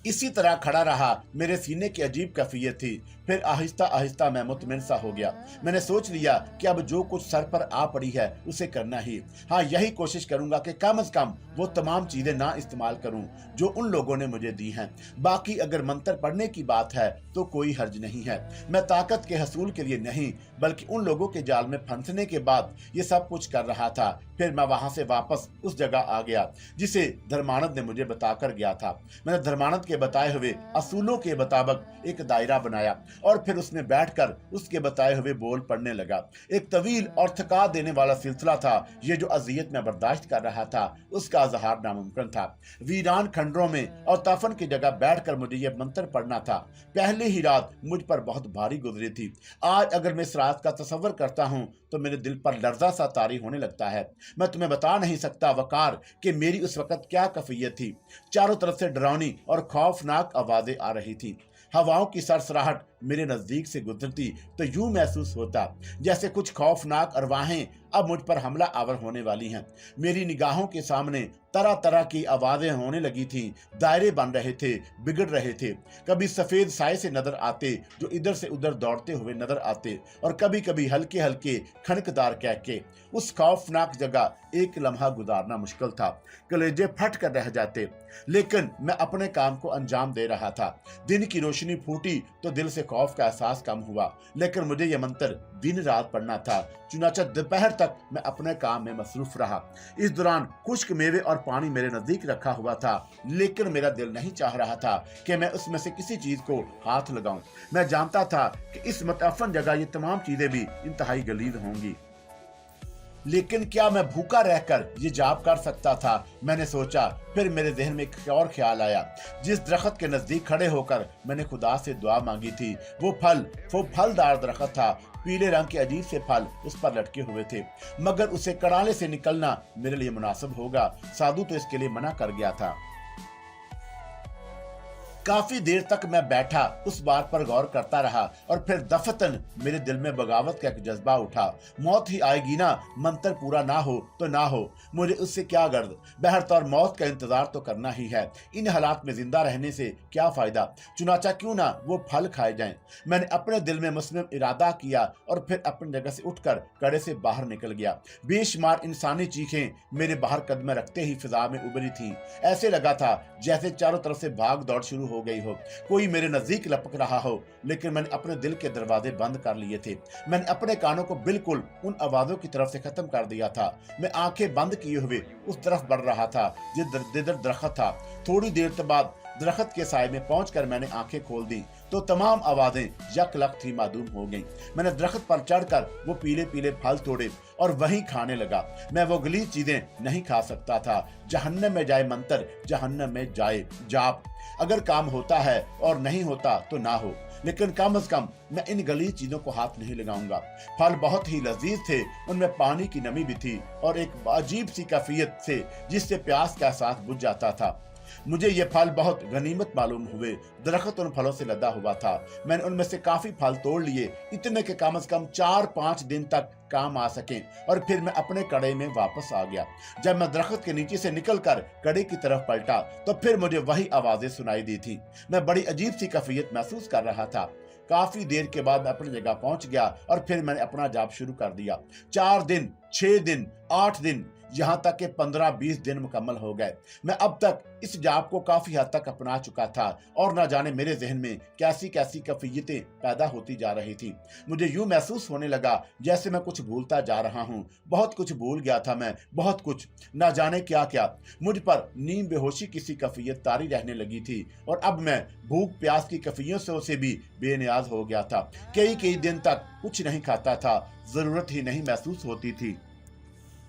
इसी तरह खड़ा रहा। मेरे सीने की अजीब कैफियत थी। फिर आहिस्ता आहिस्ता मैं मुतमिन सा हो गया। मैंने सोच लिया कि अब जो कुछ सर पर आ पड़ी है उसे करना ही। हाँ, यही कोशिश करूंगा कि कम से कम वो तमाम चीजें ना इस्तेमाल करूं जो उन लोगों ने मुझे दी हैं। बाकी अगर मंत्र पढ़ने की बात है तो कोई हर्ज नहीं है। मैं ताकत के हसूल के लिए नहीं बल्कि उन लोगों के जाल में फंसने के बाद ये सब कुछ कर रहा था। फिर मैं वहां से वापस उस जगह आ गया जिसे धर्मानंद ने मुझे बताकर गया था। मैंने धर्मानंद के बताए हुए असूलों के मुताबिक एक दायरा बनाया और फिर उसमें बैठकर उसके बताए हुए बोल पढ़ने लगा। एक तवील और थका देने वाला सिलसिला था। ये जो अजियत में बर्दाश्त कर रहा था उसका इजहार नामुमकिन था। वीरान खंडरों में और दफन की जगह बैठकर मुझे यह मंत्र पढ़ना था। पहले ही रात मुझ पर बहुत भारी गुजरी थी। आज अगर मैं इस रात का तस्वर करता हूँ तो मेरे दिल पर लर्जा सा तारी होने लगता है। मैं तुम्हें बता नहीं सकता वकार कि मेरी उस वक्त क्या कैफियत थी। चारों तरफ से डरावनी और खौफनाक आवाजें आ रही थी। हवाओं की सरसराहट मेरे नजदीक से गुजरती तो यूं महसूस होता जैसे कुछ खौफनाक अरवाहें अब मुझ पर हमला आवर होने वाली हैं। मेरी निगाहों के सामने तरह तरह की आवाजें होने लगी थीं। दायरे बन रहे थे, बिगड़ रहे थे। कभी सफेद साए से नजर आते जो इधर से उधर दौड़ते हुए नजर आते और कभी कभी हल्के हल्के खनकदार कहके। उस खौफनाक जगह एक लम्हा गुजारना मुश्किल था। कलेजे फट कर रह जाते, लेकिन मैं अपने काम को अंजाम दे रहा था। दिन की रोशनी फूटी तो दिल से खौफ का एहसास कम हुआ, लेकिन मुझे यह मंत्र दिन रात पढ़ना था। चुनाचा दोपहर तक मैं अपने काम में मसरूफ रहा। इस दौरान खुश्क मेवे और पानी मेरे नजदीक रखा हुआ था, लेकिन मेरा दिल नहीं चाह रहा था कि मैं उसमें से किसी चीज को हाथ लगाऊं। मैं जानता था कि इस मतअफन जगह ये तमाम चीजें भी इंतहाई गलीज होंगी, लेकिन क्या मैं भूखा रहकर ये जाप कर सकता था? मैंने सोचा। फिर मेरे जहन में एक और ख्याल आया। जिस दरख्त के नजदीक खड़े होकर मैंने खुदा से दुआ मांगी थी वो फलदार दरख्त था। पीले रंग के अजीब से फल उस पर लटके हुए थे, मगर उसे कड़ाले से निकलना मेरे लिए मुनासिब होगा। साधु तो इसके लिए मना कर गया था। काफी देर तक मैं बैठा उस बात पर गौर करता रहा और फिर दफतन मेरे दिल में बगावत का एक जज्बा उठा। मौत ही आएगी ना, मंत्र पूरा ना हो तो ना हो, मुझे उससे क्या गर्द। बहरतौर मौत का इंतजार तो करना ही है। इन हालात में जिंदा रहने से क्या फायदा, चुनाचा क्यों ना वो फल खाए जाएं। मैंने अपने दिल में मुस्लिम इरादा किया और फिर अपनी जगह से उठकर कड़े से बाहर निकल गया। बेशुमार इंसानी चीखें मेरे बाहर कदम रखते ही फिजा में उभरी थी। ऐसे लगा था जैसे चारों तरफ से भाग दौड़ शुरू हो गई हो, कोई मेरे नजदीक लपक रहा हो। लेकिन मैंने अपने दिल के दरवाजे बंद कर लिए थे। मैंने अपने कानों को बिल्कुल उन आवाजों की तरफ से खत्म कर दिया था। मैं आंखें बंद किए हुए उस तरफ बढ़ रहा था जिधर दरख्त था। थोड़ी देर बाद दरख्त के साए में पहुंचकर मैंने आंखें खोल दी तो तमाम आवाजें यकलक थी मादूम हो गईं। मैंने दरख्त पर चढ़कर वो पीले पीले फल तोड़े और वहीं खाने लगा। मैं वो गलीज चीजें नहीं खा सकता था। जहन्नम में जाए मंत्र, जहन्नम में जाए जाप। अगर काम होता है और नहीं होता तो ना हो, लेकिन कम से कम मैं इन गलीज चीजों को हाथ नहीं लगाऊंगा। फल बहुत ही लजीज थे, उनमें पानी की नमी भी थी और एक अजीब सी कैफियत से जिससे प्यास का एहसास बुझ जाता था। मुझे ये फल बहुत गनीमत मालूम हुए। दरख्त उन फलों से लदा हुआ था। मैंने उनमें से काफी फल तोड़ लिए, इतने के कम से कम 4-5 दिन तक काम आ सके, और फिर मैं अपने कड़े में वापस आ गया। जब मैं दरख्त के नीचे से निकलकर कड़े की तरफ पलटा तो फिर मुझे वही आवाजें सुनाई दी थी। मैं बड़ी अजीब सी कैफियत महसूस कर रहा था। काफी देर के बाद मैं अपनी जगह पहुंच गया और फिर मैंने अपना जाप शुरू कर दिया। 4 दिन, 6 दिन, 8 दिन, यहाँ तक के 15-20 दिन मुकम्मल हो गए। मैं अब तक इस जाप को काफी हद तक अपना चुका था और न जाने मेरे जहन में कैसी कैसी कैफियतें पैदा होती जा रही थी। मुझे यूं महसूस होने लगा जैसे मैं कुछ भूलता जा रहा हूँ। बहुत कुछ भूल गया था मैं, बहुत कुछ, न जाने क्या क्या। मुझ पर नींद बेहोशी किसी कैफियत तारी रहने लगी थी और अब मैं भूख प्यास की कैफियतों से भी बेनियाज हो गया था। कई दिन तक कुछ नहीं खाता था, जरूरत ही नहीं महसूस होती थी।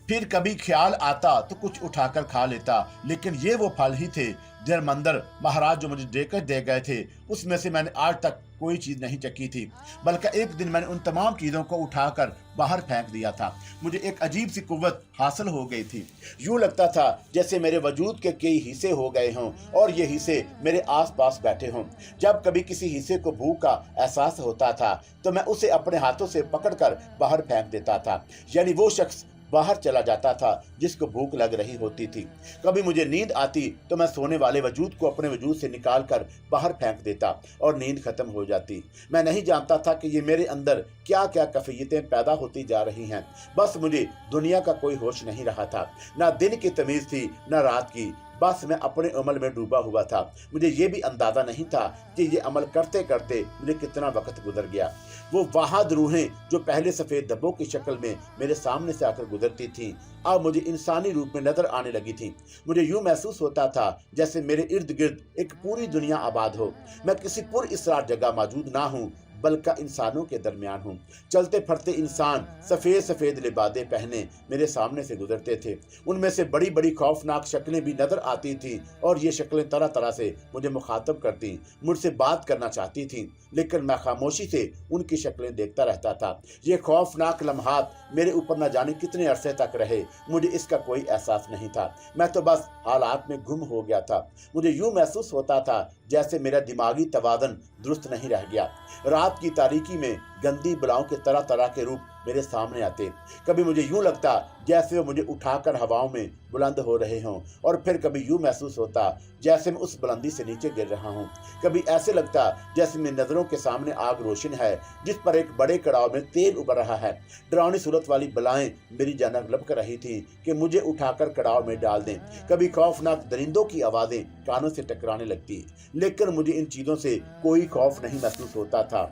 फिर कभी ख्याल आता तो कुछ उठाकर खा लेता, लेकिन ये वो फल ही थे दरमंदर महाराज जो मुझे देकर दे गए थे, उसमें से मैंने आज तक कोई चीज नहीं चखी थी। बल्कि एक दिन मैंने उन तमाम चीजों को उठाकर बाहर फेंक दिया था। मुझे एक अजीब सी कुव्वत हासिल हो गई थी। यूं लगता था जैसे मेरे वजूद के कई हिस्से हो गए हों और ये हिस्से मेरे आसपास बैठे हों। जब कभी किसी हिस्से को भूख का एहसास होता था तो मैं उसे अपने हाथों से पकड़कर बाहर फेंक देता था। यानी वो शख्स बाहर चला जाता था जिसको भूख लग रही होती थी। कभी मुझे नींद आती तो मैं सोने वाले वजूद को अपने वजूद से निकालकर बाहर फेंक देता और नींद खत्म हो जाती। मैं नहीं जानता था कि ये मेरे अंदर क्या क्या कैफियतें पैदा होती जा रही हैं। बस मुझे दुनिया का कोई होश नहीं रहा था, ना दिन की तमीज थी ना रात की। बस मैं अपने अमल में डूबा हुआ था। मुझे ये भी अंदाजा नहीं था कि ये अमल करते करते मुझे कितना वक्त गुजर गया। वो वाहद रूहें जो पहले सफेद धब्बों की शक्ल में मेरे सामने से आकर गुजरती थीं, अब मुझे इंसानी रूप में नजर आने लगी थी। मुझे यूं महसूस होता था जैसे मेरे इर्द गिर्द एक पूरी दुनिया आबाद हो। मैं किसी पुरअसरार जगह मौजूद ना हूं, बल्कि इंसानों के दरमियान हूं। चलते फिरते इंसान सफेद सफेद लिबादे पहने मेरे सामने से गुजरते थे। उनमें से बड़ी बड़ी खौफनाक शक्लें भी नजर आती थी और ये शक्लें तरह तरह से मुझे मुखातब करती, मुझसे बात करना चाहती थीं, लेकिन मैं खामोशी से उनकी शक्लें देखता रहता था। ये खौफनाक लम्हात मेरे ऊपर न जाने कितने अरसे तक रहे, मुझे इसका कोई एहसास नहीं था। मैं तो बस हालात में गुम हो गया था। मुझे यूं महसूस होता था जैसे मेरा दिमागी तवाज़ुन दुरुस्त नहीं रह गया। रात की तारीकी में गंदी बलाओं के तरह तरह के रूप मेरे सामने आते। कभी मुझे यूं लगता जैसे वो मुझे उठाकर हवाओं में बुलंद हो रहे हों, और फिर कभी यूं महसूस होता जैसे मैं उस बुलंदी से नीचे गिर रहा हूं। कभी ऐसे लगता जैसे मेरी नज़रों के सामने आग रोशन है जिस पर एक बड़े कड़ाव में तेल उबर रहा है। डरावनी सूरत वाली बलाएं मेरी जानब लपक रही थी कि मुझे उठाकर कड़ाव में डाल दें। कभी खौफनाक दरिंदों की आवाज़ें कानों से टकराने लगती, लेकिन मुझे इन चीज़ों से कोई खौफ नहीं महसूस होता था।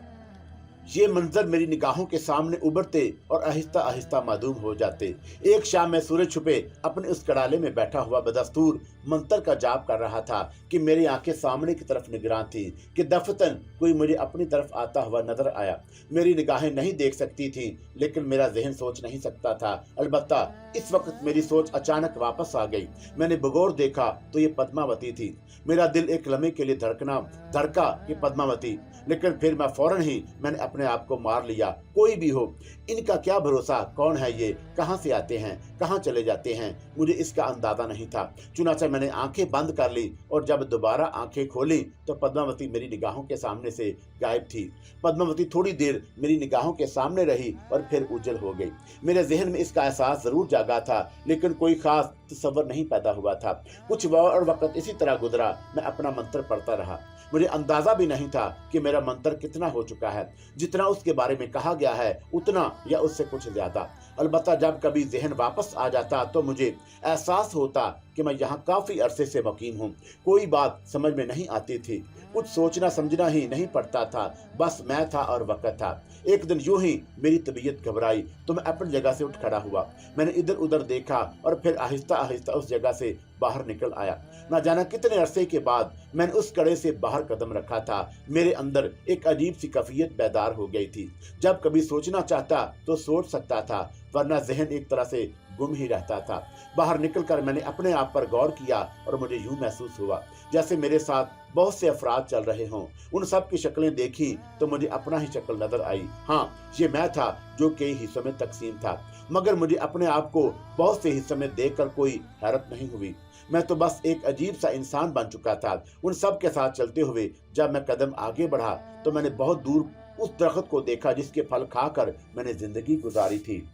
ये मंजर मेरी निगाहों के सामने उभरते और आहिस्ता आहिस्ता मादूम हो जाते। एक शाम मैं सूरज छुपे अपने उस कड़ाले में बैठा हुआ बदस्तूर मंतर का जाप कर रहा था कि मेरी आंखें सामने की तरफ निगरान थी कि दफतन कोई मुझे अपनी तरफ आता हुआ नजर आया। मेरी निगाहें नहीं देख सकती थीं, लेकिन मेरा जहन सोच नहीं सकता था। अलबत्ता इस वक्त मेरी सोच अचानक वापस आ गई। मैंने बगौर देखा तो ये पद्मावती थी। मेरा दिल एक लम्हे के लिए धड़का कि पद्मावती, लेकिन फिर मैं फौरन ही मैंने अपने आप को मार लिया। कोई भी हो, इनका क्या भरोसा, कौन है ये, कहां से आते हैं, कहां चले जाते हैं, मुझे इसका अंदाजा नहीं था। चुनाचा मैंने आंखें बंद कर ली और जब दोबारा आंखें खोली तो पद्मावती मेरी निगाहों के सामने से गायब थी। पद्मावती थोड़ी देर मेरी निगाहों के सामने रही और फिर उजल हो गई। मेरे जहन में इसका एहसास जरूर जागा था, लेकिन कोई खास तसव्वुर नहीं पैदा हुआ था। कुछ और वक्त इसी तरह गुजरा। मैं अपना मंत्र पढ़ता रहा। मुझे अंदाजा भी नहीं था कि मेरा मंत्र कितना हो चुका है। जितना उसके बारे में कहा गया है उतना या उससे कुछ ज्यादा। अलबत्ता जब कभी जहन वापस आ जाता तो मुझे एहसास होता कि मैं यहाँ काफी अरसे से मुकीम हूँ। कोई बात समझ में नहीं आती थी, कुछ सोचना समझना ही नहीं पड़ता था, बस मैं था और वक्त था। एक दिन यूं ही मेरी तबीयत घबराई तो मैं अपनी जगह से उठ खड़ा हुआ। मैंने इधर उधर देखा और फिर आहिस्ता आहिस्ता उस जगह से बाहर निकल आया। ना जाना कितने अरसे के बाद मैंने उस कड़े से बाहर कदम रखा था। मेरे अंदर एक अजीब सी कैफियत बेदार हो गई थी। जब कभी सोचना चाहता तो सोच सकता था, वरना जहन एक तरह से गुम ही रहता था। बाहर निकलकर मैंने अपने आप पर गौर किया और मुझे यूं महसूस हुआ जैसे मेरे साथ बहुत से अफराद चल रहे हों। उन सब की शक्लें देखी तो मुझे अपना ही शक्ल नजर आई। हाँ, ये मैं था जो कई हिस्सों में तकसीम था, मगर मुझे अपने आप को बहुत से हिस्सों में देखकर कोई हैरत नहीं हुई। मैं तो बस एक अजीब सा इंसान बन चुका था। उन सब के साथ चलते हुए जब मैं कदम आगे बढ़ा तो मैंने बहुत दूर उस दरख्त को देखा जिसके फल खाकर मैंने जिंदगी गुजारी थी।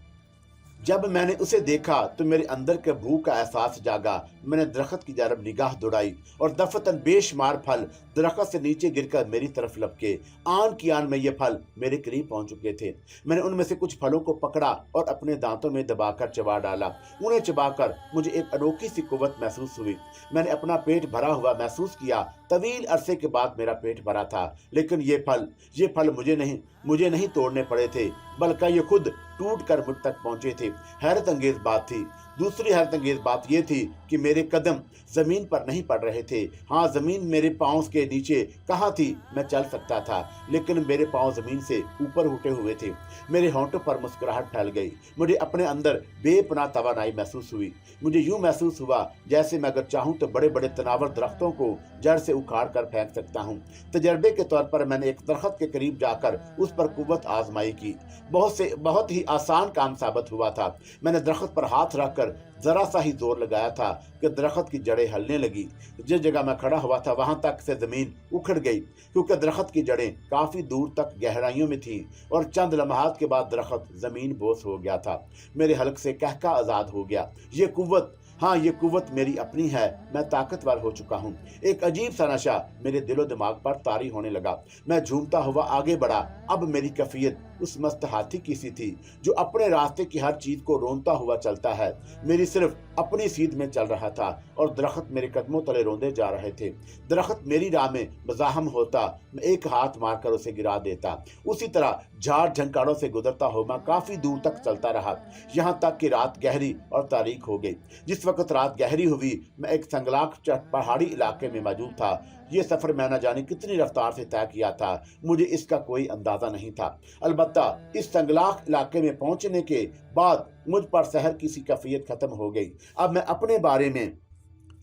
जब मैंने उसे देखा तो मेरे अंदर के भूख का एहसास जागा। मैंने दरख्त की तरफ निगाह दौड़ाई और दफतन बेशुमार फल दरख्त से नीचे गिरकर मेरी तरफ लपके। आन की आन में ये फल मेरे करीब पहुंच चुके थे। मैंने उनमें से कुछ फलों को पकड़ा और अपने दांतों में दबाकर चबा डाला। उन्हें चबाकर मुझे एक अनोखी सी कुव्वत महसूस हुई। मैंने अपना पेट भरा हुआ महसूस किया तवील अरसे के बाद मेरा पेट भरा था, लेकिन ये फल मुझे नहीं तोड़ने पड़े थे, बल्कि ये खुद टूट कर मुझ तक पहुंचे थे। हैरत अंगेज बात थी। दूसरी हैरत अंगेज बात यह थी कि मेरे कदम जमीन पर नहीं पड़ रहे थे। हाँ, जमीन मेरे पांव के नीचे कहाँ थी, मैं चल सकता था, लेकिन मेरे पांव जमीन से ऊपर उठे हुए थे। मेरे होंठों पर मुस्कुराहट फैल गई। मुझे अपने अंदर बेपनाह तवानाई महसूस हुई। मुझे यूं महसूस हुआ जैसे मैं अगर चाहूं तो बड़े बड़े तनावर दरख्तों को जड़ से उखाड़ कर फेंक सकता हूं। तजर्बे के तौर पर मैंने एक दरख्त के करीब जाकर उस पर कुव्वत आजमाई की। बहुत ही आसान काम साबित हुआ था। मैंने दरख्त पर हाथ रखकर जरा सा ही जोर लगाया था कि दरख्त की जड़ें हिलने लगी। जिस जगह मैं खड़ा हुआ था वहां तक से जमीन उखड़ गई, क्योंकि दरख्त की जड़ें काफी दूर तक गहराइयों में थीं और चंद लम्हात के बाद दरख्त जमीन बोस हो गया था। मेरे हलक से कहका आजाद हो गया। ये कुव्वत मेरी अपनी है। मैं ताकतवर हो चुका हूँ। एक अजीब सा नशा मेरे दिलो दिमाग पर तारी होने लगा। मैं झूमता हुआ आगे बढ़ा। अब मेरी कैफियत उस मस्त हाथी की सी थी जो अपने रास्ते की हर चीज को रोंदता हुआ चलता है। मेरी सिर्फ अपनी सीध में चल रहा था और दरख्त मेरे कदमों तले रोंदे जा रहे थे। दरख्त मेरी राह में मज़ाहम होता, मैं एक हाथ मारकर उसे गिरा देता। उसी तरह झाड़ झंकारों से गुजरता हुआ मैं काफी दूर तक चलता रहा, यहाँ तक कि रात गहरी और तारीख हो गई। जिस वक्त रात गहरी हुई, मैं एक संगलाक पहाड़ी इलाके में मौजूद था। ये सफर मैं न जाने कितनी रफ्तार से तय किया था, मुझे इसका कोई अंदाजा नहीं था। अलबत्ता इस संगलाक इलाके में पहुंचने के बाद मुझ पर शहर की सी कैफियत खत्म हो गई। अब मैं अपने बारे में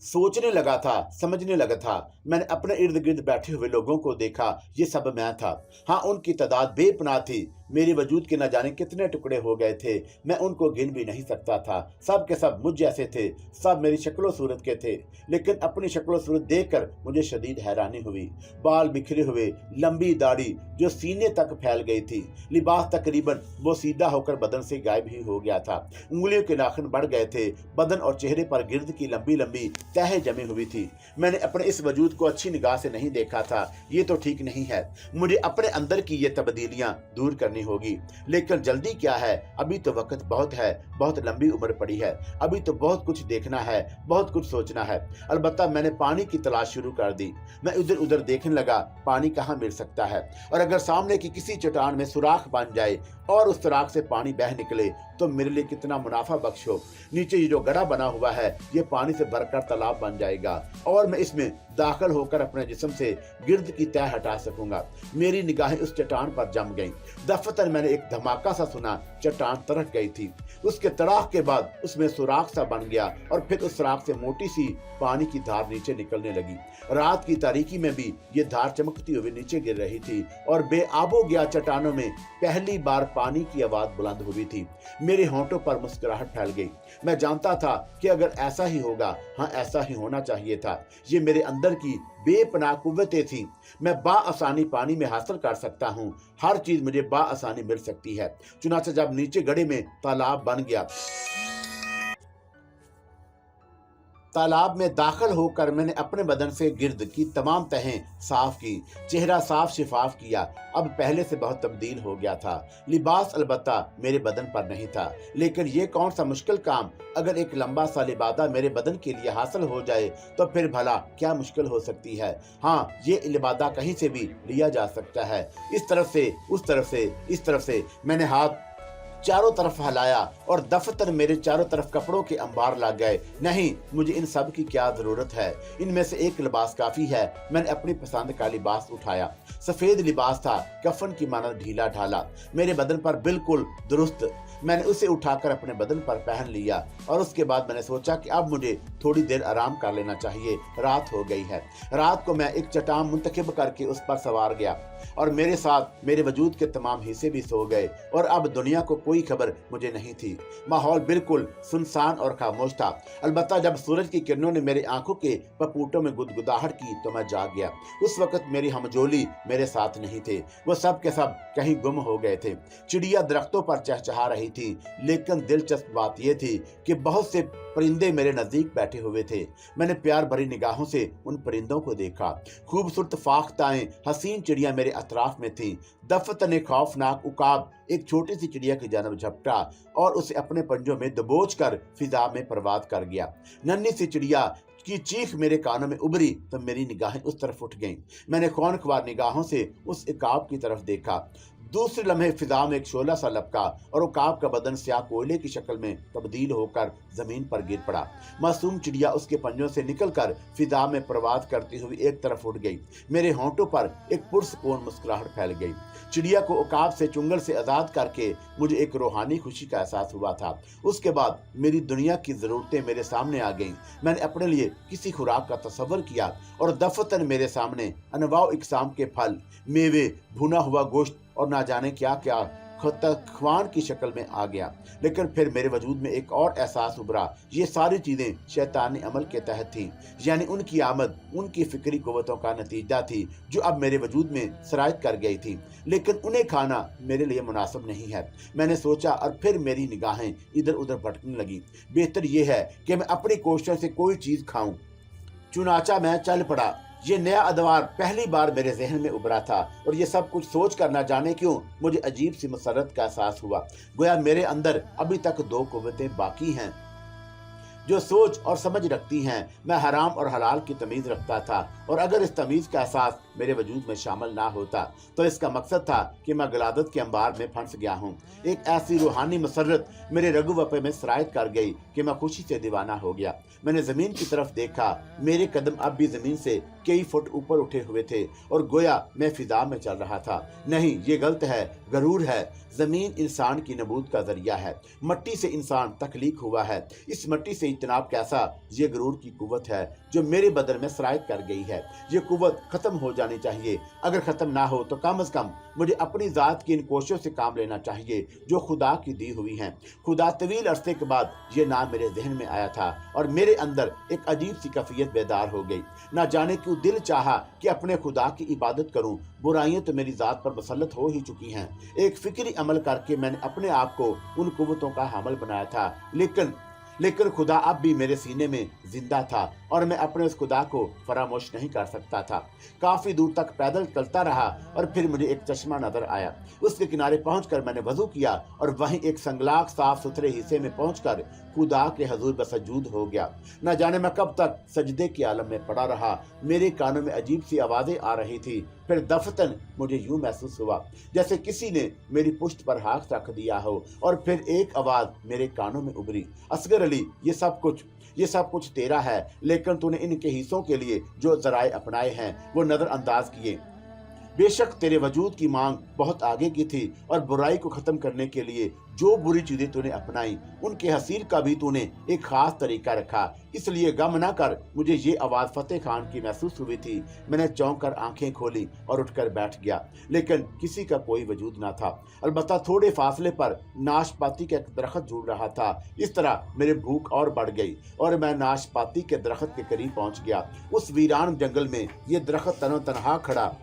सोचने लगा था, समझने लगा था। मैंने अपने इर्द गिर्द बैठे हुए लोगों को देखा। ये सब मैं था। हाँ, उनकी तादाद बेपनाह थी। मेरे वजूद के न जाने कितने टुकड़े हो गए थे, मैं उनको गिन भी नहीं सकता था। सब के सब मुझ जैसे थे, सब मेरी शक्लो सूरत के थे, लेकिन अपनी शक्लो सूरत देखकर मुझे शदीद हैरानी हुई। बाल बिखरे हुए, लंबी दाढ़ी जो सीने तक फैल गई थी, लिबास तकरीबन वो सीधा होकर बदन से गायब ही हो गया था। उंगलियों के नाखून बढ़ गए थे, बदन और चेहरे पर गिर्द की लंबी लंबी तहें जमी हुई थी। मैंने अपने इस वजूद को अच्छी निगाह से नहीं देखा था। ये तो ठीक नहीं है, मुझे अपने अंदर की ये तब्दीलियां दूर करनी होगी। लेकिन जल्दी क्या है, अभी तो वक्त बहुत है, बहुत लंबी उम्र पड़ी है, अभी तो बहुत कुछ देखना है, बहुत कुछ सोचना है। अलबत्ता मैंने पानी की तलाश शुरू कर दी। मैं इधर उधर देखने लगा, पानी कहाँ मिल सकता है, और अगर सामने की किसी चट्टान में सुराख बन जाए और उस सुराख से पानी बह निकले तो मेरे लिए कितना मुनाफा बख्श हो। नीचे ये जो गड्ढा बना हुआ है, ये पानी से भरकर तालाब बन जाएगा और मैं इसमें दाखिल होकर अपने जिस्म से गिर्द की तह हटा सकूंगा। मेरी निगाहें उस चट्टान पर जम गईं। दफतर मैंने एक धमाका सा सुना, चट्टान तरक गई थी। उसके तड़ाक के बाद उसमें सुराख सा बन गया और फिर उस सुराख से मोटी सी पानी की धार नीचे निकलने लगी। रात की तारीकी में भी ये धार चमकती हुई नीचे गिर रही थी और बेआबो गया चट्टानों में पहली बार पानी की आवाज बुलंद हुई थी। मेरे होंठों पर मुस्कुराहट फैल गई। मैं जानता था कि अगर ऐसा ही होगा, हाँ ऐसा ही होना चाहिए था। ये मेरे अंदर की बेपनाह कुव्वतें थी। मैं बाआसानी पानी में हासिल कर सकता हूँ, हर चीज मुझे बाआसानी मिल सकती है। चुनांचे जब नीचे गड्ढे में तालाब बन गया, तालाब में दाखिल होकर मैंने अपने बदन से गिर्द की तमाम तहें साफ की, चेहरा साफ शिफाफ किया। अब पहले से बहुत तब्दील हो गया था। लिबास अलबत्ता मेरे बदन पर नहीं था, लेकिन ये कौन सा मुश्किल काम। अगर एक लंबा सा लिबादा मेरे बदन के लिए हासिल हो जाए तो फिर भला क्या मुश्किल हो सकती है। हाँ, ये लिबादा कहीं से भी लिया जा सकता है। इस तरफ से, उस तरफ से, इस तरफ से मैंने हाथ चारों तरफ हिलाया और दफ्तर मेरे चारों तरफ कपड़ों के अंबार लग गए। नहीं, मुझे इन सब की क्या जरूरत है, इनमें से एक लिबास काफी है। मैंने अपनी पसंद का लिबास उठाया। सफेद लिबास था, कफन की मानद ढीला ढाला, मेरे बदन पर बिल्कुल दुरुस्त। मैंने उसे उठाकर अपने बदन पर पहन लिया और उसके बाद मैंने सोचा कि अब मुझे थोड़ी देर आराम कर लेना चाहिए। रात हो गई है। रात को मैं एक चट्टान मुंतखब करके उस पर सवार गया और मेरे साथ मेरे वजूद के तमाम हिस्से भी सो गए और अब दुनिया को कोई खबर मुझे नहीं थी। माहौल बिल्कुल सुनसान और खामोश था। अलबत्ता जब सूरज की किरणों ने मेरी आंखों के पपूटों में गुदगुदाहट की तो मैं जाग गया। उस वक्त मेरी हमजोली मेरे साथ नहीं थे, वो सब के सब कहीं गुम हो गए थे। चिड़िया दरख्तों पर चहचहा रही नहीं थी, लेकिन दिलचस्प बात यह थी कि बहुत से परिंदे मेरे नजदीक बैठे हुए थे। मैंने प्यार भरी निगाहों से उन परिंदों को देखा। खूबसूरत फाख्ताएं, हसीन चिड़िया मेरे अतराफ में थीं। दफ्तर ने खौफनाक उकाब एक छोटी सी चिड़िया की जानब झपटा और उसे अपने पंजों में दबोच कर फिजा में परवाज कर गया। नन्ही सी चिड़िया की चीख मेरे कानों में उभरी तो मेरी निगाहें उस तरफ उठ गईं। मैंने खौनख्वार निगाहों से उस इकाब की तरफ देखा। दूसरे लम्हे फिजा में एक शोला सा लपका और उकाब का बदन स्याह कोयले की शक्ल में तब्दील होकर जमीन पर गिर पड़ा। मासूम चिड़िया उसके पंजों से निकलकर फिजा में प्रवाद करती हुई एक तरफ उठ गई। मेरे होंठों पर एक पुरसकून मुस्कुराहट फैल गई। चिड़िया को उकाब से चुंगल से आज़ाद करके मुझे एक रूहानी खुशी का एहसास हुआ था। उसके बाद मेरी दुनिया की ज़रूरतें मेरे सामने आ गईं। मैंने अपने लिए किसी खुराक का तसव्वुर किया और दफतन मेरे सामने अनवाउ इकसाम के फल, मेवे, भुना हुआ गोश्त और ना जाने क्या क्या खवान की शक्ल में आ गया। लेकिन फिर मेरे वजूद में एक और एहसास उभरा। ये सारी चीज़ें शैतानी अमल के तहत थीं, यानी उनकी आमद उनकी फिक्री कुव्वतों का नतीजा थी जो अब मेरे वजूद में सरायत कर गई थी। लेकिन उन्हें खाना मेरे लिए मुनासिब नहीं है, मैंने सोचा, और फिर मेरी निगाहें इधर उधर भटकने लगी। बेहतर यह है कि मैं अपनी कोशिशों से कोई चीज़ खाऊं। चुनाचा मैं चल पड़ा। ये नया अदवार पहली बार मेरे जहन में उभरा था और ये सब कुछ सोच कर ना जाने क्यों मुझे अजीब सी मसरत का एहसास हुआ। गोया मेरे अंदर अभी तक दो कुव्वतें बाकी हैं जो सोच और समझ रखती हैं। मैं हराम और हलाल की तमीज़ रखता था और अगर इस तमीज़ का एहसास मेरे वजूद में शामिल ना होता तो इसका मकसद था कि मैं गलादत के अंबार में फंस गया हूँ। एक ऐसी रूहानी मसरत मेरे रगु वपे में सरायत कर गई कि मैं खुशी से दीवाना हो गया। मैंने ज़मीन की तरफ देखा। मेरे कदम अब भी ज़मीन से कई फुट ऊपर उठे हुए थे और गोया मैं फिजा में चल रहा था। नहीं, ये गलत है, गरूर है। ज़मीन इंसान की नबूद का जरिया है। मट्टी से इंसान तख्लीक हुआ है। इस मट्टी से इज्तनाब कैसा, ये गरूर की कुव्वत है जो मेरे बदन में सरायत कर गई है। ये कुव्वत ख़त्म हो जानी चाहिए। अगर ख़त्म ना हो तो कम अज़ कम मुझे अपनी ज़ात की इन कोशिशों से काम लेना चाहिए जो खुदा की दी हुई हैं। खुदा तवील अरसे के बाद ये नाम मेरे जहन में आया था और मेरे अंदर एक अजीब सी कैफियत बेदार हो गई। ना जाने क्यों दिल चाहा कि अपने खुदा की इबादत करूं। बुराइयां तो मेरी ज़ात पर मुसल्लत हो ही चुकी हैं। एक फिक्री अमल करके मैंने अपने आप को उन कुव्वतों का हामिल बनाया था, लेकिन खुदा अब भी मेरे सीने में जिंदा था और मैं अपने उस खुदा को फरामोश नहीं कर सकता था। काफ़ी दूर तक पैदल चलता रहा और फिर मुझे एक चश्मा नजर आया। उसके किनारे पहुंचकर मैंने वजू किया और वहीं एक संगलाक साफ सुथरे हिस्से में पहुंचकर खुदा के हजूर बसजूद हो गया। न जाने मैं कब तक सजदे के आलम में पड़ा रहा। मेरे कानों में अजीब सी आवाज़ें आ रही थी। फिर दफतन मुझे यूं महसूस हुआ जैसे किसी ने मेरी पुश्त पर हाथ रख दिया हो और फिर एक आवाज़ मेरे कानों में उभरी, असगर अली, ये सब कुछ तेरा है, लेकिन तूने इनके हिस्सों के लिए जो जराए अपनाए हैं वो नज़रअंदाज किए। बेशक तेरे वजूद की मांग बहुत आगे की थी और बुराई को ख़त्म करने के लिए जो बुरी चीज़ें तूने अपनाई उनके हसीर का भी तूने एक ख़ास तरीका रखा। इसलिए गम ना कर। मुझे ये आवाज़ फतेह खान की महसूस हुई थी। मैंने चौंक कर आंखें खोली और उठकर बैठ गया, लेकिन किसी का कोई वजूद ना था। अलबत्ता थोड़े फासले पर नाशपाती का एक दरख्त झूल रहा था। इस तरह मेरी भूख और बढ़ गई और मैं नाशपाती के दरख्त के करीब पहुँच गया। उस वीरान जंगल में ये दरख्त तनो तनहा खड़ा।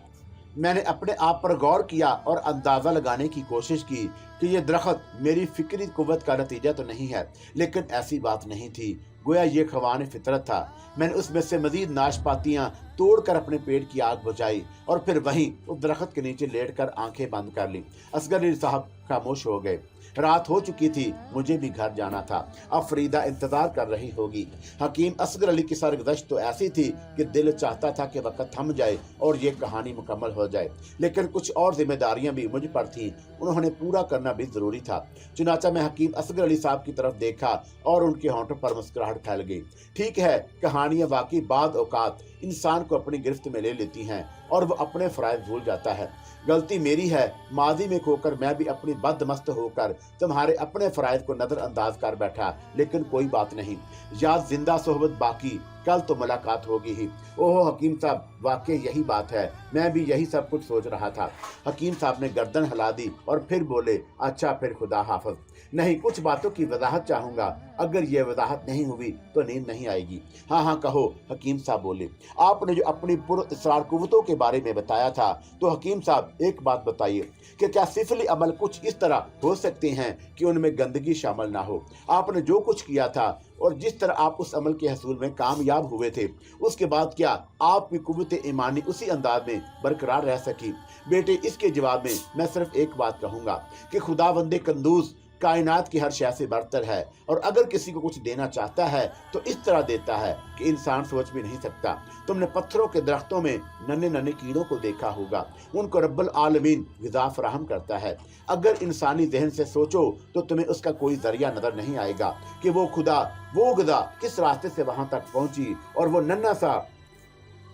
मैंने अपने आप पर गौर किया और अंदाज़ा लगाने की कोशिश की कि यह दरख्त मेरी फिक्री कुव्वत का नतीजा तो नहीं है, लेकिन ऐसी बात नहीं थी। गोया ये खवान फितरत था। मैंने उसमें से मजीद नाशपातियाँ तोड़कर अपने पेट की आग बुझाई और फिर वहीं उस दरख्त के नीचे लेटकर आंखें बंद कर ली। असगर अली साहब खामोश हो गए। रात हो चुकी थी, मुझे भी घर जाना था। अब फरीदा इंतजार कर रही होगी। हकीम असगर अली की सरगुज़श्त तो ऐसी थी कि दिल चाहता था कि वक्त थम जाए और ये कहानी मुकम्मल हो जाए, लेकिन कुछ और जिम्मेदारियां भी मुझ पर थीं, उन्होंने पूरा करना भी ज़रूरी था। चुनाचा मैं हकीम असगर अली साहब की तरफ देखा और उनके होंठों पर मुस्कुराहट फैल गई। ठीक है, कहानियाँ वाकई बाद औकात इंसान को अपनी गिरफ्त में ले लेती हैं और वह अपने फ़राइज़ भूल जाता है। गलती मेरी है। माजी में खोकर मैं भी अपनी बदमस्त होकर तुम्हारे अपने फ़राइज़ को नज़रअंदाज कर बैठा, लेकिन कोई बात नहीं। याद जिंदा सोहबत बाकी, कल तो मुलाकात होगी ही। ओहो हकीम साहब, वाकई यही बात है, मैं भी यही सब कुछ सोच रहा था। हकीम साहब ने गर्दन हिला दी और फिर बोले, अच्छा फिर खुदा हाफ़िज़। नहीं, कुछ बातों की वजाहत चाहूंगा। अगर ये वजाहत नहीं हुई तो नींद नहीं आएगी। हाँ हाँ कहो, हकीम साहब बोले। आपने जो अपनी पुरअसरार कुव्वतों के बारे में बताया था, तो हकीम साहब एक बात बताइए कि क्या सिफली अमल कुछ इस तरह हो सकते हैं कि उनमें गंदगी शामिल ना हो? आपने जो कुछ किया था और जिस तरह आप उस अमल के हसूल में कामयाब हुए थे, उसके बाद क्या आपकी कुव्वत ईमानी उसी अंदाज में बरकरार रह सकी? बेटे, इसके जवाब में मैं सिर्फ एक बात कहूंगा कि खुदावंदे कंदूस कायनात की हर शय से बरतर है, और अगर किसी को कुछ देना चाहता है तो इस तरह देता है कि इंसान सोच भी नहीं सकता। तुमने पत्थरों के दरख्तों में नन्हे नन्हे कीड़ों को देखा होगा, उनको रब्बुल आलमीन ग़िज़ा फराहम करता है। अगर इंसानी जहन से सोचो तो तुम्हें उसका कोई जरिया नजर नहीं आएगा कि वो खुदा, वो ग़िज़ा किस रास्ते से वहां तक पहुंची और वो नन्हा सा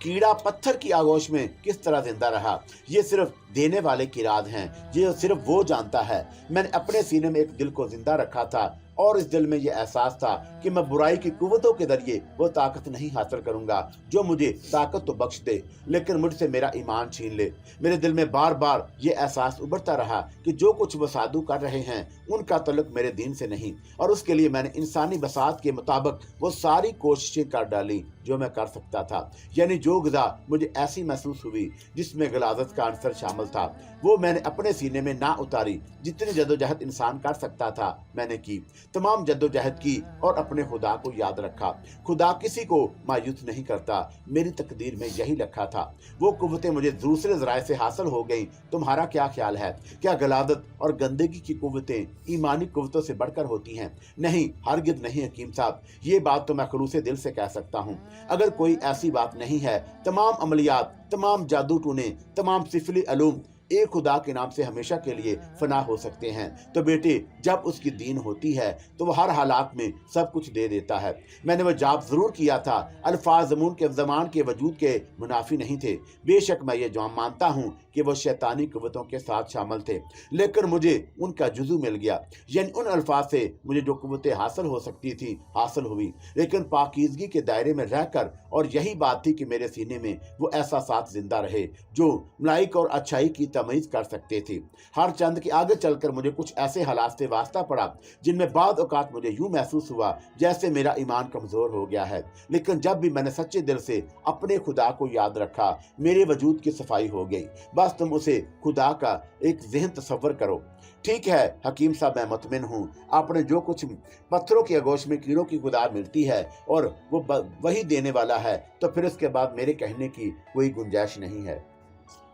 कीड़ा पत्थर की आगोश में किस तरह जिंदा रहा। ये सिर्फ देने वाले की राज हैं, ये सिर्फ वो जानता है। मैंने अपने सीने में एक दिल को जिंदा रखा था और इस दिल में ये एहसास था कि मैं बुराई की कुव्वतों के जरिए वो ताकत नहीं हासिल करूंगा जो मुझे ताकत तो बख्श दे, लेकिन मुझसे मेरा ईमान छीन ले। मेरे दिल में बार बार ये एहसास उभरता रहा कि जो कुछ वो साधु कर रहे हैं उनका तल्लुक मेरे दीन से नहीं, और उसके लिए मैंने इंसानी बसात के मुताबिक वो सारी कोशिशें कर डाली जो मैं कर सकता था। यानी जो ग़िज़ा मुझे ऐसी महसूस हुई जिसमें गलाजत का अंसर शामिल था, वो मैंने अपने सीने में ना उतारी। जितनी जद्दोजहद इंसान कर सकता था मैंने की, तमाम जद्दोजहद की और अपने खुदा को याद रखा। खुदा किसी को मायूस नहीं करता, मेरी तकदीर में यही लिखा था। वो कुव्वतें मुझे दूसरे ज़राए से हासिल हो गई। तुम्हारा क्या ख्याल है? क्या गलादत और गंदगी की कुव्वतें ईमानी कुव्वतों से बढ़कर होती हैं? नहीं, हरगिज़ नहीं हकीम साहब, ये बात तो मैं खलूसे दिल से कह सकता हूँ। अगर कोई ऐसी बात नहीं है, तमाम अमलियात, तमाम जादू टूने, तमाम सिफली अलूम एक खुदा के नाम से हमेशा के लिए फना हो सकते हैं। तो बेटे, जब उसकी दीन होती है तो वह हर हालात में सब कुछ दे देता है। मैंने वह जाप जरूर किया था, अल्फाज ज़मून के ज़मान के वजूद के मुनाफी नहीं थे। बेशक मैं ये जाम मानता हूँ कि वह शैतानी कुव्वतों के साथ शामिल थे, लेकिन मुझे उनका जुज़ू मिल गया। यानी उन अल्फाज से मुझे जो कुव्वतें हासिल हो सकती थी हासिल हुई, लेकिन पाकीज़गी के दायरे में रहकर। और यही बात थी कि मेरे सीने में वो एहसास जिंदा रहे जो मलाइक और अच्छाई की तमीज़ कर सकते थे। हर चंद के आगे चलकर मुझे कुछ ऐसे हालात से वास्ता पड़ा जिनमें बाद औकात मुझे यूं महसूस हुआ जैसे मेरा ईमान कमज़ोर हो गया है। लेकिन जब भी मैंने सच्चे दिल से अपने खुदा को याद रखा, मेरे वजूद की सफाई हो गई। बस तुम उसे खुदा का एक ज़हन तस्वर करो। ठीक है हकीम साहब, मैं मुतमिन हूँ। आपने जो कुछ पत्थरों की आगोश में कीड़ों की खुदा मिलती है और वो वही देने वाला है, तो फिर उसके बाद मेरे कहने की कोई गुंजाइश नहीं है।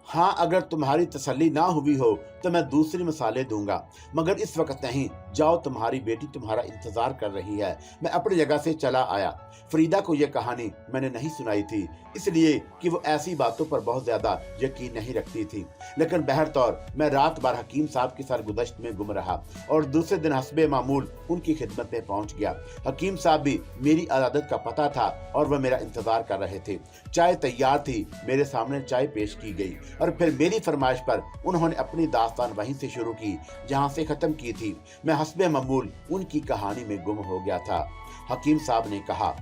हाँ, अगर तुम्हारी तसल्ली ना हुई हो तो मैं दूसरी मिसालें दूंगा, मगर इस वक्त नहीं। जाओ, तुम्हारी बेटी तुम्हारा इंतजार कर रही है। मैं अपनी जगह से चला आया। फरीदा को यह कहानी मैंने नहीं सुनाई थी, इसलिए कि वो ऐसी बातों पर बहुत ज्यादा यकीन नहीं रखती थी। लेकिन बहरतौर मैं रात भर हकीम साहब की सरगुदश्त में गुम रहा और दूसरे दिन हस्बे मामूल उनकी खिदमत में पहुंच गया। हकीम साहब भी मेरी आदत का पता था और वह मेरा इंतजार कर रहे थे। चाय तैयार थी, मेरे सामने चाय पेश की गई और फिर मेरी फरमाइश पर उन्होंने अपनी दास्तान वहीं से शुरू की जहां से खत्म की थी। मैं हस्बे मामूल उनकी कहानी में गुम हो गया था। हकीम साहब ने कहा,